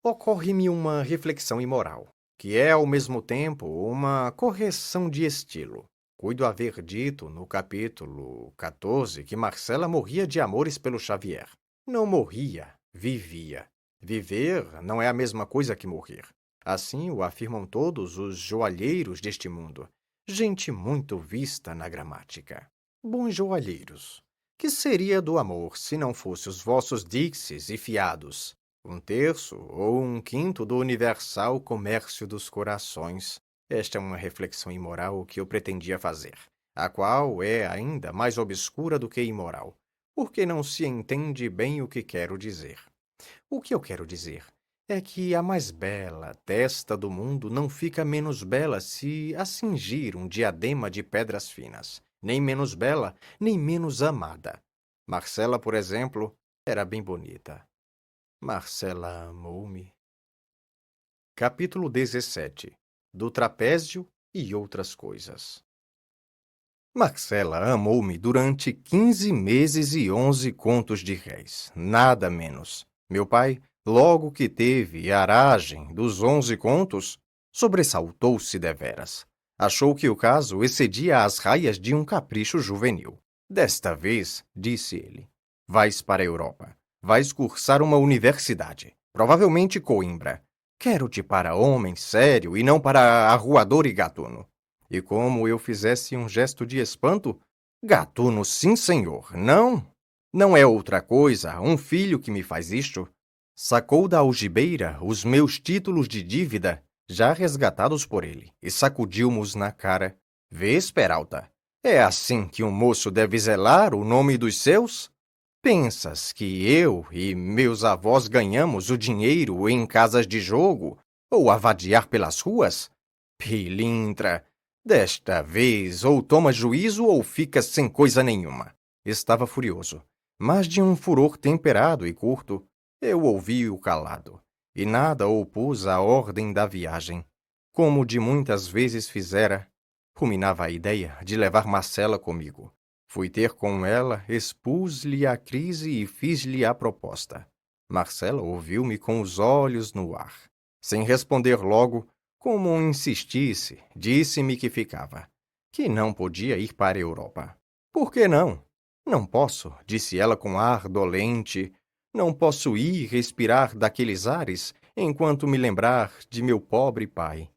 Ocorre-me uma reflexão imoral, que é ao mesmo tempo uma correção de estilo. Cuido haver dito no capítulo 14 que Marcela morria de amores pelo Xavier. Não morria, vivia. Viver não é a mesma coisa que morrer. Assim o afirmam todos os joalheiros deste mundo, gente muito vista na gramática. Bons joalheiros, que seria do amor se não fosse os vossos dixes e fiados, 1/3 ou 1/5 do universal comércio dos corações? Esta é uma reflexão imoral que eu pretendia fazer, a qual é ainda mais obscura do que imoral, porque não se entende bem o que quero dizer. O que eu quero dizer é que a mais bela testa do mundo não fica menos bela se a cingir um diadema de pedras finas, nem menos bela, nem menos amada. Marcela, por exemplo, era bem bonita. Marcela amou-me. Capítulo 17. Do trapézio e outras coisas. Marcela amou-me durante 15 meses e 11 contos de réis, nada menos. Meu pai, logo que teve a aragem dos 11 contos, sobressaltou-se deveras. Achou que o caso excedia as raias de um capricho juvenil. Desta vez, disse ele, vais para a Europa. Vais cursar uma universidade, provavelmente Coimbra. Quero-te para homem sério e não para arruador e gatuno. E como eu fizesse um gesto de espanto, gatuno, sim, senhor, não. Não é outra coisa, um filho que me faz isto. Sacou da algibeira os meus títulos de dívida, já resgatados por ele, e sacudiu-mos na cara. Vês, Peralta, é assim que um moço deve zelar o nome dos seus? Pensas que eu e meus avós ganhamos o dinheiro em casas de jogo ou a vadiar pelas ruas? Pilintra, desta vez ou tomas juízo ou ficas sem coisa nenhuma. Estava furioso, mas de um furor temperado e curto. Eu ouvi-o calado, e nada opus à ordem da viagem. Como de muitas vezes fizera, ruminava a ideia de levar Marcela comigo. Fui ter com ela, expus-lhe a crise e fiz-lhe a proposta. Marcela ouviu-me com os olhos no ar. Sem responder logo, como insistisse, disse-me que ficava, que não podia ir para a Europa. Por que não? Não posso, disse ela com ar dolente. Não posso ir respirar daqueles ares enquanto me lembrar de meu pobre pai,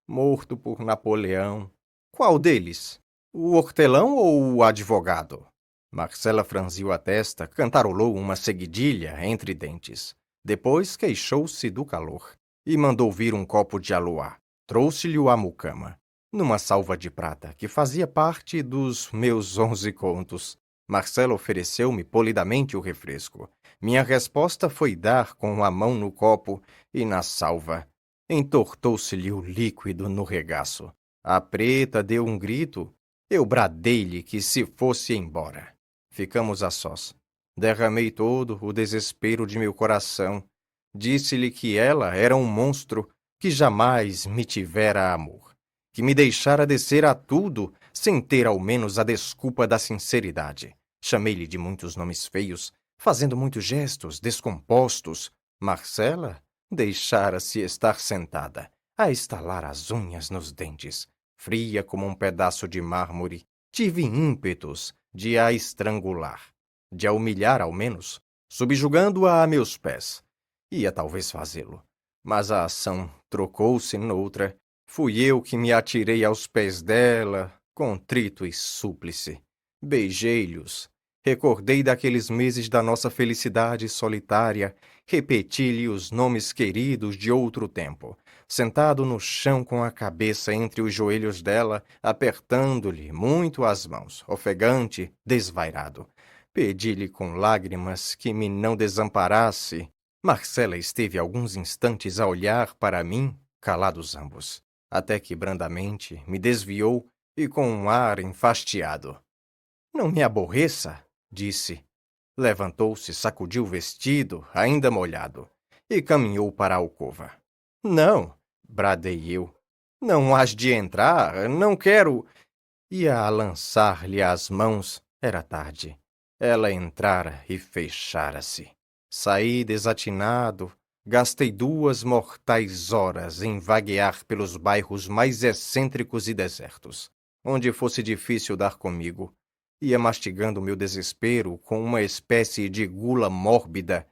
morto por Napoleão. Qual deles? O hortelão ou o advogado? Marcela franziu a testa, cantarolou uma seguidilha entre dentes. Depois queixou-se do calor e mandou vir um copo de aluá. Trouxe-lhe-o à mucama, numa salva de prata que fazia parte dos meus 11 contos. Marcela ofereceu-me polidamente o refresco. Minha resposta foi dar com a mão no copo e na salva. Entortou-se-lhe o líquido no regaço. A preta deu um grito. Eu bradei-lhe que se fosse embora. Ficamos a sós. Derramei todo o desespero de meu coração. Disse-lhe que ela era um monstro, que jamais me tivera amor, que me deixara descer a tudo sem ter ao menos a desculpa da sinceridade. Chamei-lhe de muitos nomes feios, fazendo muitos gestos descompostos. Marcela deixara-se estar sentada, a estalar as unhas nos dentes. Fria como um pedaço de mármore, tive ímpetos de a estrangular, de a humilhar ao menos, subjugando-a a meus pés. Ia talvez fazê-lo, mas a ação trocou-se noutra. Fui eu que me atirei aos pés dela, contrito e súplice. Beijei-lhes, recordei daqueles meses da nossa felicidade solitária, repeti-lhe os nomes queridos de outro tempo, sentado no chão com a cabeça entre os joelhos dela, apertando-lhe muito as mãos, ofegante, desvairado. Pedi-lhe com lágrimas que me não desamparasse. Marcela esteve alguns instantes a olhar para mim, calados ambos, até que brandamente me desviou e com um ar enfastiado. Não me aborreça, disse. Levantou-se, sacudiu o vestido, ainda molhado, e caminhou para a alcova. Não, bradei eu. Não hás de entrar, não quero. Ia a lançar-lhe as mãos, era tarde. Ela entrara e fechara-se. Saí desatinado, gastei 2 mortais horas em vaguear pelos bairros mais excêntricos e desertos, onde fosse difícil dar comigo. Ia mastigando meu desespero com uma espécie de gula mórbida.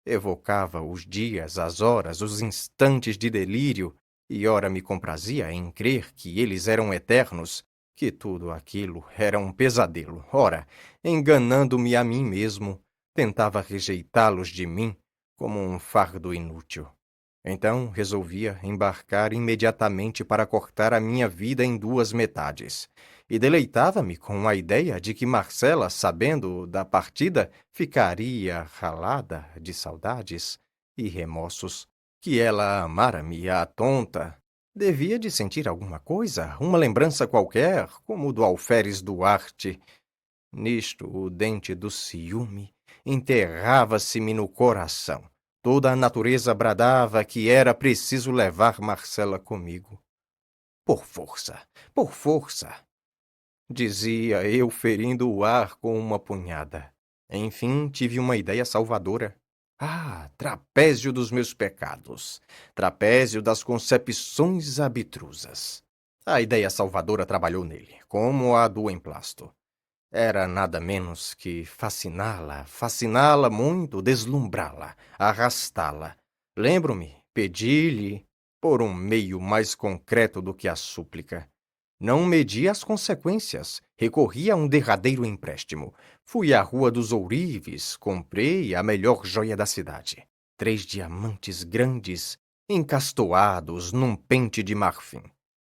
Evocava os dias, as horas, os instantes de delírio, e ora me comprazia em crer que eles eram eternos, que tudo aquilo era um pesadelo. Ora, enganando-me a mim mesmo, tentava rejeitá-los de mim como um fardo inútil. Então resolvia embarcar imediatamente para cortar a minha vida em 2 metades. E deleitava-me com a ideia de que Marcela, sabendo da partida, ficaria ralada de saudades e remorsos. Que ela amara-me, a tonta. Devia de sentir alguma coisa, uma lembrança qualquer, como do alferes Duarte. Nisto, o dente do ciúme enterrava-se-me no coração. Toda a natureza bradava que era preciso levar Marcela comigo. Por força, dizia eu, ferindo o ar com uma punhada. Enfim, tive uma ideia salvadora. Ah, trapézio dos meus pecados, trapézio das concepções abstrusas. A ideia salvadora trabalhou nele, como a do emplasto. Era nada menos que fasciná-la, fasciná-la muito, deslumbrá-la, arrastá-la. Lembro-me, pedi-lhe, por um meio mais concreto do que a súplica. Não medi as consequências, recorri a um derradeiro empréstimo. Fui à Rua dos Ourives, comprei a melhor joia da cidade. 3 diamantes grandes, encastoados num pente de marfim.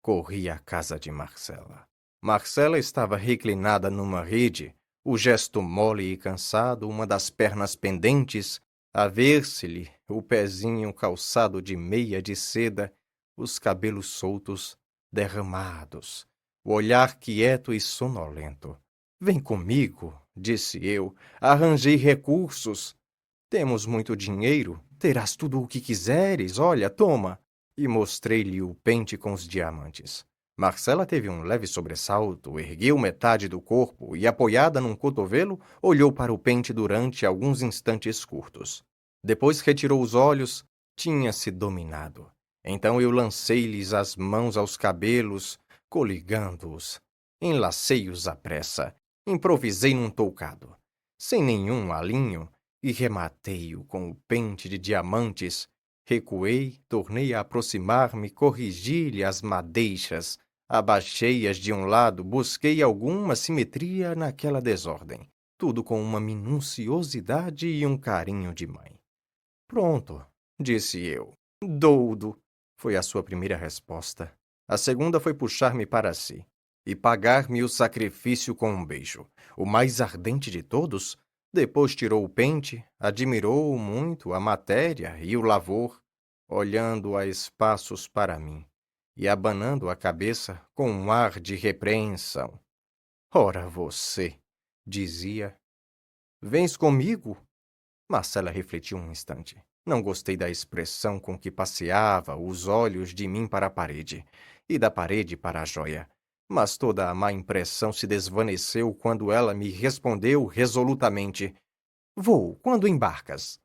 Corri à casa de Marcela. Marcela estava reclinada numa rede, o gesto mole e cansado, uma das pernas pendentes, a ver-se-lhe o pezinho calçado de meia de seda, os cabelos soltos, derramados, o olhar quieto e sonolento. Vem comigo, disse eu, arranjei recursos. Temos muito dinheiro, terás tudo o que quiseres, olha, toma. E mostrei-lhe o pente com os diamantes. Marcela teve um leve sobressalto, ergueu metade do corpo e, apoiada num cotovelo, olhou para o pente durante alguns instantes curtos. Depois retirou os olhos, tinha-se dominado. Então eu lancei-lhes as mãos aos cabelos, coligando-os. Enlacei-os à pressa, improvisei num toucado, sem nenhum alinho, e rematei-o com o pente de diamantes. Recuei, tornei a aproximar-me, corrigi-lhe as madeixas, abaixei-as de um lado, busquei alguma simetria naquela desordem, tudo com uma minuciosidade e um carinho de mãe. Pronto, disse eu. Doudo, foi a sua primeira resposta. A segunda foi puxar-me para si e pagar-me o sacrifício com um beijo, o mais ardente de todos. Depois tirou o pente, admirou muito a matéria e o lavor, olhando a espaços para mim e abanando a cabeça com um ar de repreensão. Ora você, dizia, vens comigo? Marcela refletiu um instante. Não gostei da expressão com que passeava os olhos de mim para a parede e da parede para a joia. Mas toda a má impressão se desvaneceu quando ela me respondeu resolutamente. Vou, quando embarcas?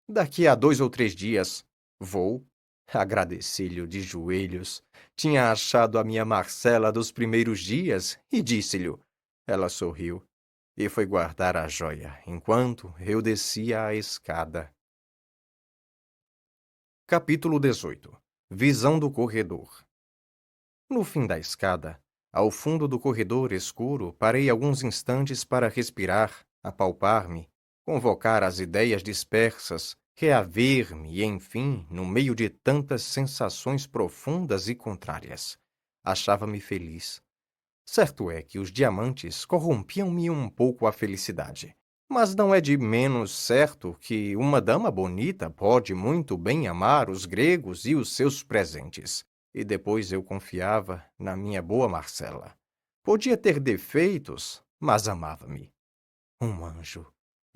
Daqui a 2 ou 3 dias. Vou. Agradeci-lhe de joelhos. Tinha achado a minha Marcela dos primeiros dias e disse-lhe. Ela sorriu e foi guardar a joia, enquanto eu descia a escada. Capítulo 18. Visão do corredor. No fim da escada, ao fundo do corredor escuro, parei alguns instantes para respirar, apalpar-me, convocar as ideias dispersas, reaver-me e, enfim, no meio de tantas sensações profundas e contrárias, achava-me feliz. Certo é que os diamantes corrompiam-me um pouco a felicidade. Mas não é de menos certo que uma dama bonita pode muito bem amar os gregos e os seus presentes. E depois eu confiava na minha boa Marcela. Podia ter defeitos, mas amava-me. Um anjo,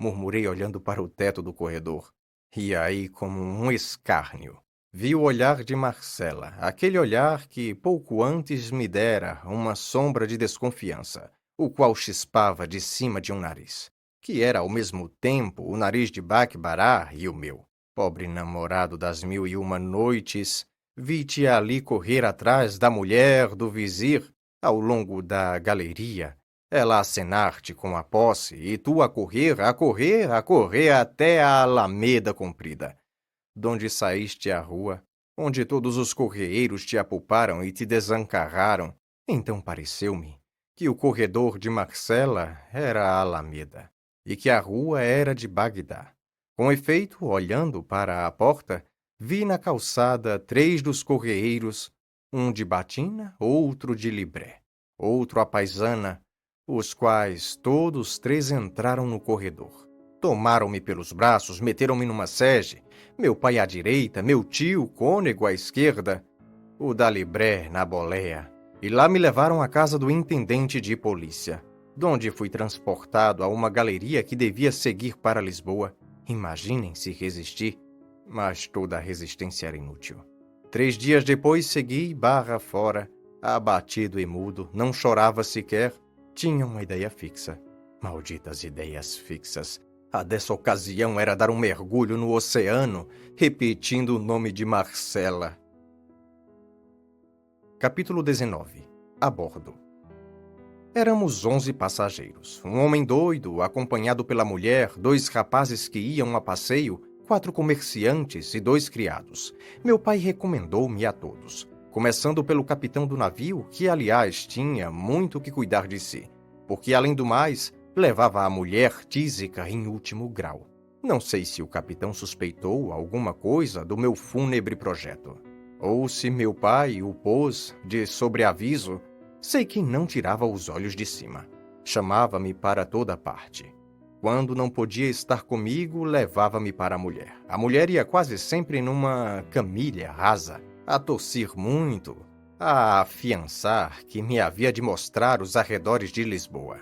murmurei olhando para o teto do corredor. E aí, como um escárnio, vi o olhar de Marcela, aquele olhar que pouco antes me dera uma sombra de desconfiança, o qual chispava de cima de um nariz, que era ao mesmo tempo o nariz de Bacbará e o meu. Pobre namorado das 1001 noites, vi-te ali correr atrás da mulher do vizir ao longo da galeria, ela a acenar-te com a posse e tu a correr, a correr, a correr até a alameda comprida, donde saíste à rua, onde todos os correeiros te apulparam e te desancarraram. Então pareceu-me que o corredor de Marcela era a alameda e que a rua era de Bagdá. Com efeito, olhando para a porta, vi na calçada 3 dos correeiros, um de batina, outro de libré, outro à paisana, os quais todos 3 entraram no corredor. Tomaram-me pelos braços, meteram-me numa sege, meu pai à direita, meu tio, cônego à esquerda, o da libré na boleia, e lá me levaram à casa do intendente de polícia, donde fui transportado a uma galeria que devia seguir para Lisboa. Imaginem se resisti. Mas toda a resistência era inútil. 3 dias depois segui barra fora, abatido e mudo, não chorava sequer, tinha uma ideia fixa. Malditas ideias fixas. A dessa ocasião era dar um mergulho no oceano, repetindo o nome de Marcela. Capítulo 19. A bordo. Éramos 11 passageiros. Um homem doido, acompanhado pela mulher, 2 rapazes que iam a passeio, 4 comerciantes e 2 criados. Meu pai recomendou-me a todos, começando pelo capitão do navio, que, aliás, tinha muito que cuidar de si, porque, além do mais, levava a mulher tísica em último grau. Não sei se o capitão suspeitou alguma coisa do meu fúnebre projeto, ou se meu pai o pôs de sobreaviso. Sei que não tirava os olhos de cima. Chamava-me para toda parte. Quando não podia estar comigo, levava-me para a mulher. A mulher ia quase sempre numa camilha rasa, a tossir muito, a afiançar que me havia de mostrar os arredores de Lisboa.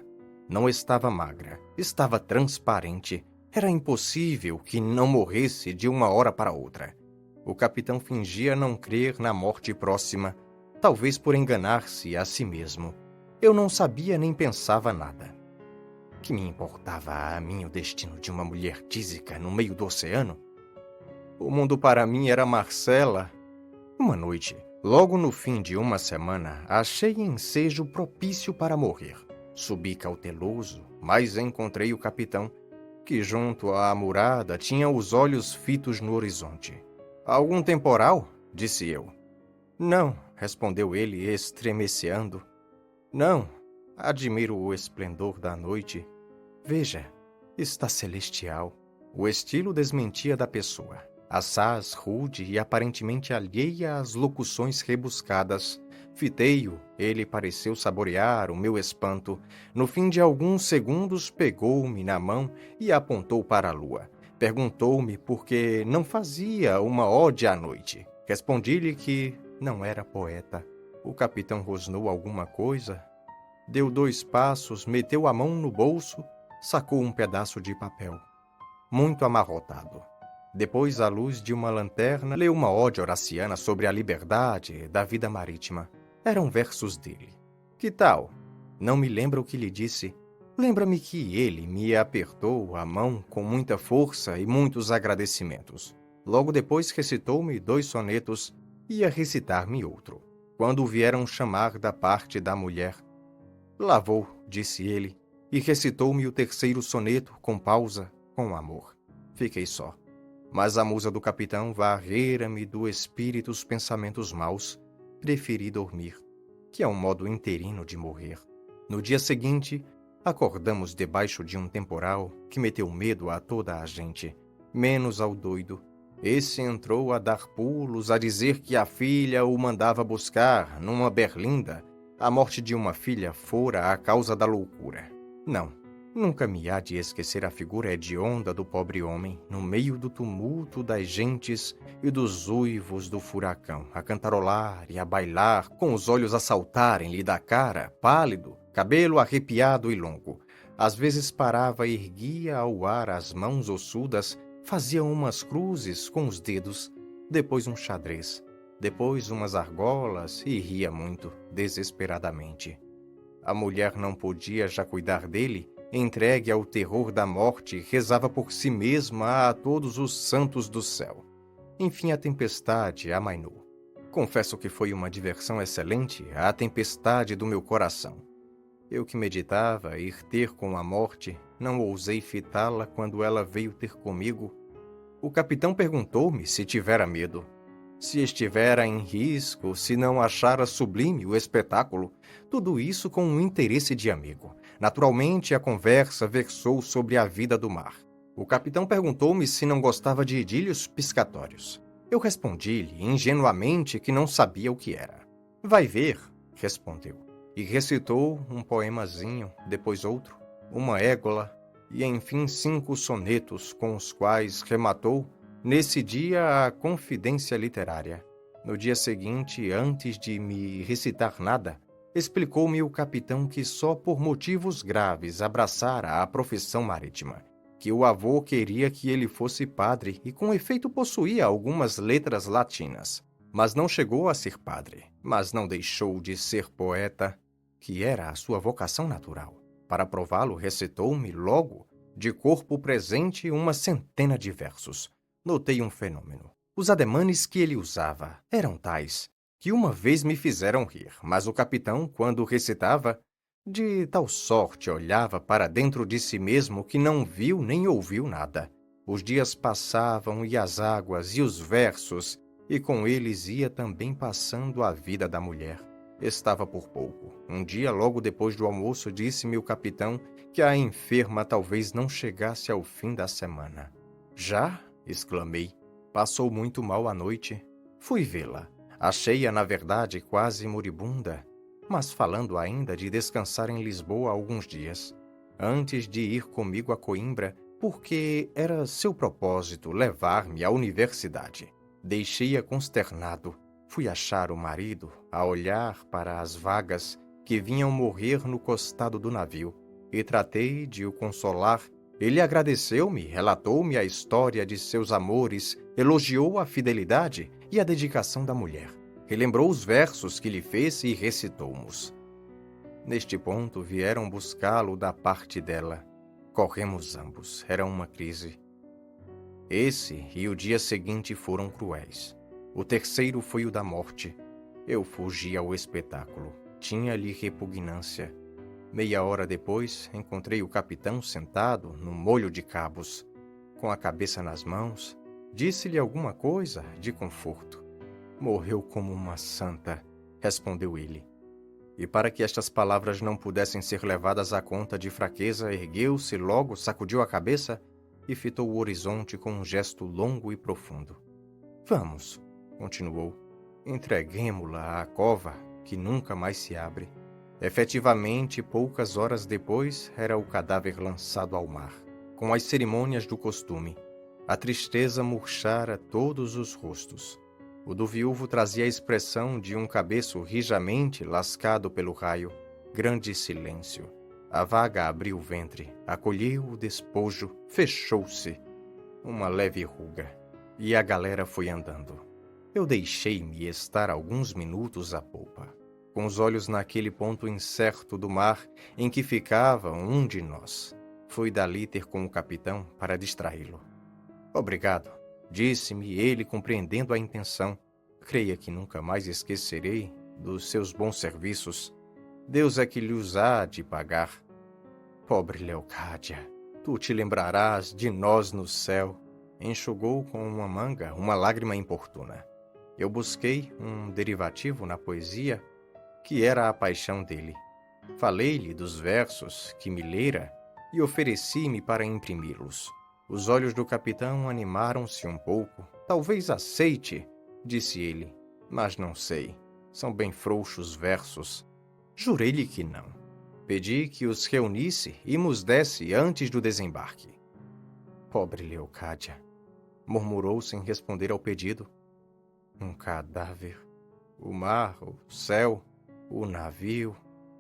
Não estava magra, estava transparente. Era impossível que não morresse de uma hora para outra. O capitão fingia não crer na morte próxima, talvez por enganar-se a si mesmo. Eu não sabia nem pensava nada. Que me importava a mim o destino de uma mulher tísica no meio do oceano? O mundo para mim era Marcela. Uma noite, logo no fim de uma semana, achei ensejo propício para morrer. Subi cauteloso, mas encontrei o capitão, que junto à murada tinha os olhos fitos no horizonte. Algum temporal? Disse eu. Não, respondeu ele, estremeceando. Não, admiro o esplendor da noite. Veja, está celestial. O estilo desmentia da pessoa. Assaz, rude e aparentemente alheia às locuções rebuscadas. Fitei-o, ele pareceu saborear o meu espanto. No fim de alguns segundos, pegou-me na mão e apontou para a lua. Perguntou-me por que não fazia uma ode à noite. Respondi-lhe que não era poeta. O capitão rosnou alguma coisa, deu 2 passos, meteu a mão no bolso, sacou um pedaço de papel, muito amarrotado. Depois, à luz de uma lanterna, leu uma ode horaciana sobre a liberdade da vida marítima. Eram versos dele. Que tal? Não me lembro o que lhe disse. Lembra-me que ele me apertou a mão com muita força e muitos agradecimentos. Logo depois recitou-me 2 sonetos, ia recitar-me outro, quando o vieram chamar da parte da mulher. Lá vou, disse ele, e recitou-me o 3º soneto, com pausa, com amor. Fiquei só. Mas a musa do capitão varrera-me do espírito os pensamentos maus. Preferi dormir, que é um modo interino de morrer. No dia seguinte, acordamos debaixo de um temporal que meteu medo a toda a gente, menos ao doido. Esse entrou a dar pulos, a dizer que a filha o mandava buscar numa berlinda. A morte de uma filha fora a causa da loucura. Não, nunca me há de esquecer a figura hedionda do pobre homem, no meio do tumulto das gentes e dos uivos do furacão, a cantarolar e a bailar, com os olhos a saltarem-lhe da cara, pálido, cabelo arrepiado e longo. Às vezes parava e erguia ao ar as mãos ossudas, fazia umas cruzes com os dedos, depois um xadrez, depois umas argolas e ria muito, desesperadamente. A mulher não podia já cuidar dele, entregue ao terror da morte, rezava por si mesma a todos os santos do céu. Enfim, a tempestade amainou. Confesso que foi uma diversão excelente, a tempestade do meu coração. Eu que meditava ir ter com a morte, não ousei fitá-la quando ela veio ter comigo. O capitão perguntou-me se tivera medo, se estivera em risco, se não achara sublime o espetáculo. Tudo isso com um interesse de amigo. Naturalmente, a conversa versou sobre a vida do mar. O capitão perguntou-me se não gostava de idílios piscatórios. Eu respondi-lhe ingenuamente que não sabia o que era. Vai ver, respondeu, e recitou um poemazinho, depois outro, uma égola, e enfim 5 sonetos com os quais rematou, nesse dia, a confidência literária. No dia seguinte, antes de me recitar nada, explicou-me o capitão que só por motivos graves abraçara a profissão marítima, que o avô queria que ele fosse padre e com efeito possuía algumas letras latinas, mas não chegou a ser padre, mas não deixou de ser poeta, que era a sua vocação natural. Para prová-lo, recitou-me logo, de corpo presente, uma centena de versos. Notei um fenômeno. Os ademanes que ele usava eram tais que uma vez me fizeram rir, mas o capitão, quando recitava, de tal sorte olhava para dentro de si mesmo que não viu nem ouviu nada. Os dias passavam e as águas e os versos, e com eles ia também passando a vida da mulher. Estava por pouco. Um dia, logo depois do almoço, disse-me o capitão que a enferma talvez não chegasse ao fim da semana. Já? Exclamei. Passou muito mal à noite. Fui vê-la. Achei-a, na verdade, quase moribunda, mas falando ainda de descansar em Lisboa alguns dias, antes de ir comigo a Coimbra, porque era seu propósito levar-me à universidade. Deixei-a consternado. Fui achar o marido, a olhar para as vagas que vinham morrer no costado do navio, e tratei de o consolar. Ele agradeceu-me, relatou-me a história de seus amores, elogiou a fidelidade e a dedicação da mulher. Relembrou os versos que lhe fez e recitou-mos. Neste ponto vieram buscá-lo da parte dela. Corremos ambos, era uma crise. Esse e o dia seguinte foram cruéis. O terceiro foi o da morte. Eu fugi ao espetáculo. Tinha-lhe repugnância. Meia hora depois, encontrei o capitão sentado no molho de cabos, com a cabeça nas mãos. Disse-lhe alguma coisa de conforto. Morreu como uma santa, respondeu ele. E para que estas palavras não pudessem ser levadas à conta de fraqueza, ergueu-se logo, sacudiu a cabeça e fitou o horizonte com um gesto longo e profundo. Vamos, continuou, entreguemo-la à cova, que nunca mais se abre. Efetivamente, poucas horas depois, era o cadáver lançado ao mar, com as cerimônias do costume. A tristeza murchara todos os rostos. O do viúvo trazia a expressão de um cabeço rijamente lascado pelo raio. Grande silêncio. A vaga abriu o ventre, acolheu o despojo, fechou-se. Uma leve ruga. E a galera foi andando. Eu deixei-me estar alguns minutos à polpa, com os olhos naquele ponto incerto do mar em que ficava um de nós. Fui dali ter com o capitão para distraí-lo. Obrigado, disse-me ele, compreendendo a intenção. Creia que nunca mais esquecerei dos seus bons serviços. Deus é que lhes há de pagar. Pobre Leocádia, tu te lembrarás de nós no céu. Enxugou com uma manga uma lágrima importuna. Eu busquei um derivativo na poesia, que era a paixão dele. Falei-lhe dos versos que me lera e ofereci-me para imprimi-los. Os olhos do capitão animaram-se um pouco. Talvez aceite, disse ele, mas não sei. São bem frouxos versos. Jurei-lhe que não. Pedi que os reunisse e nos desse antes do desembarque. Pobre Leocádia, murmurou sem responder ao pedido. Um cadáver, o mar, o céu, o navio.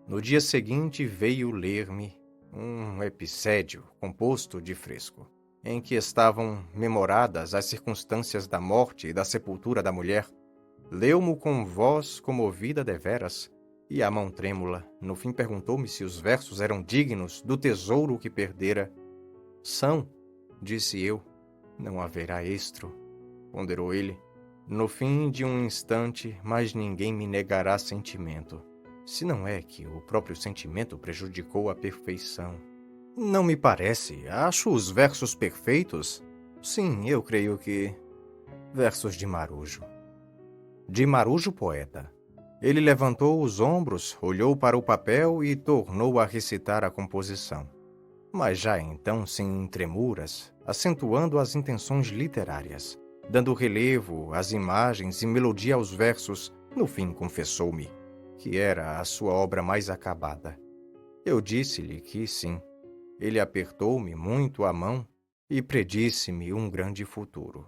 No dia seguinte veio ler-me um epicédio composto de fresco, em que estavam memoradas as circunstâncias da morte e da sepultura da mulher. Leu-mo com voz comovida deveras, e a mão trêmula, no fim perguntou-me se os versos eram dignos do tesouro que perdera. São, disse eu. Não haverá estro, ponderou ele. No fim de um instante, mais ninguém me negará sentimento, se não é que o próprio sentimento prejudicou a perfeição. Não me parece. Acho os versos perfeitos. Sim, eu creio que... Versos de Marujo. De Marujo, poeta. Ele levantou os ombros, olhou para o papel e tornou a recitar a composição. Mas já então sem tremuras, acentuando as intenções literárias, dando relevo às imagens e melodia aos versos. No fim confessou-me que era a sua obra mais acabada. Eu disse-lhe que sim. Ele apertou-me muito a mão e predisse-me um grande futuro.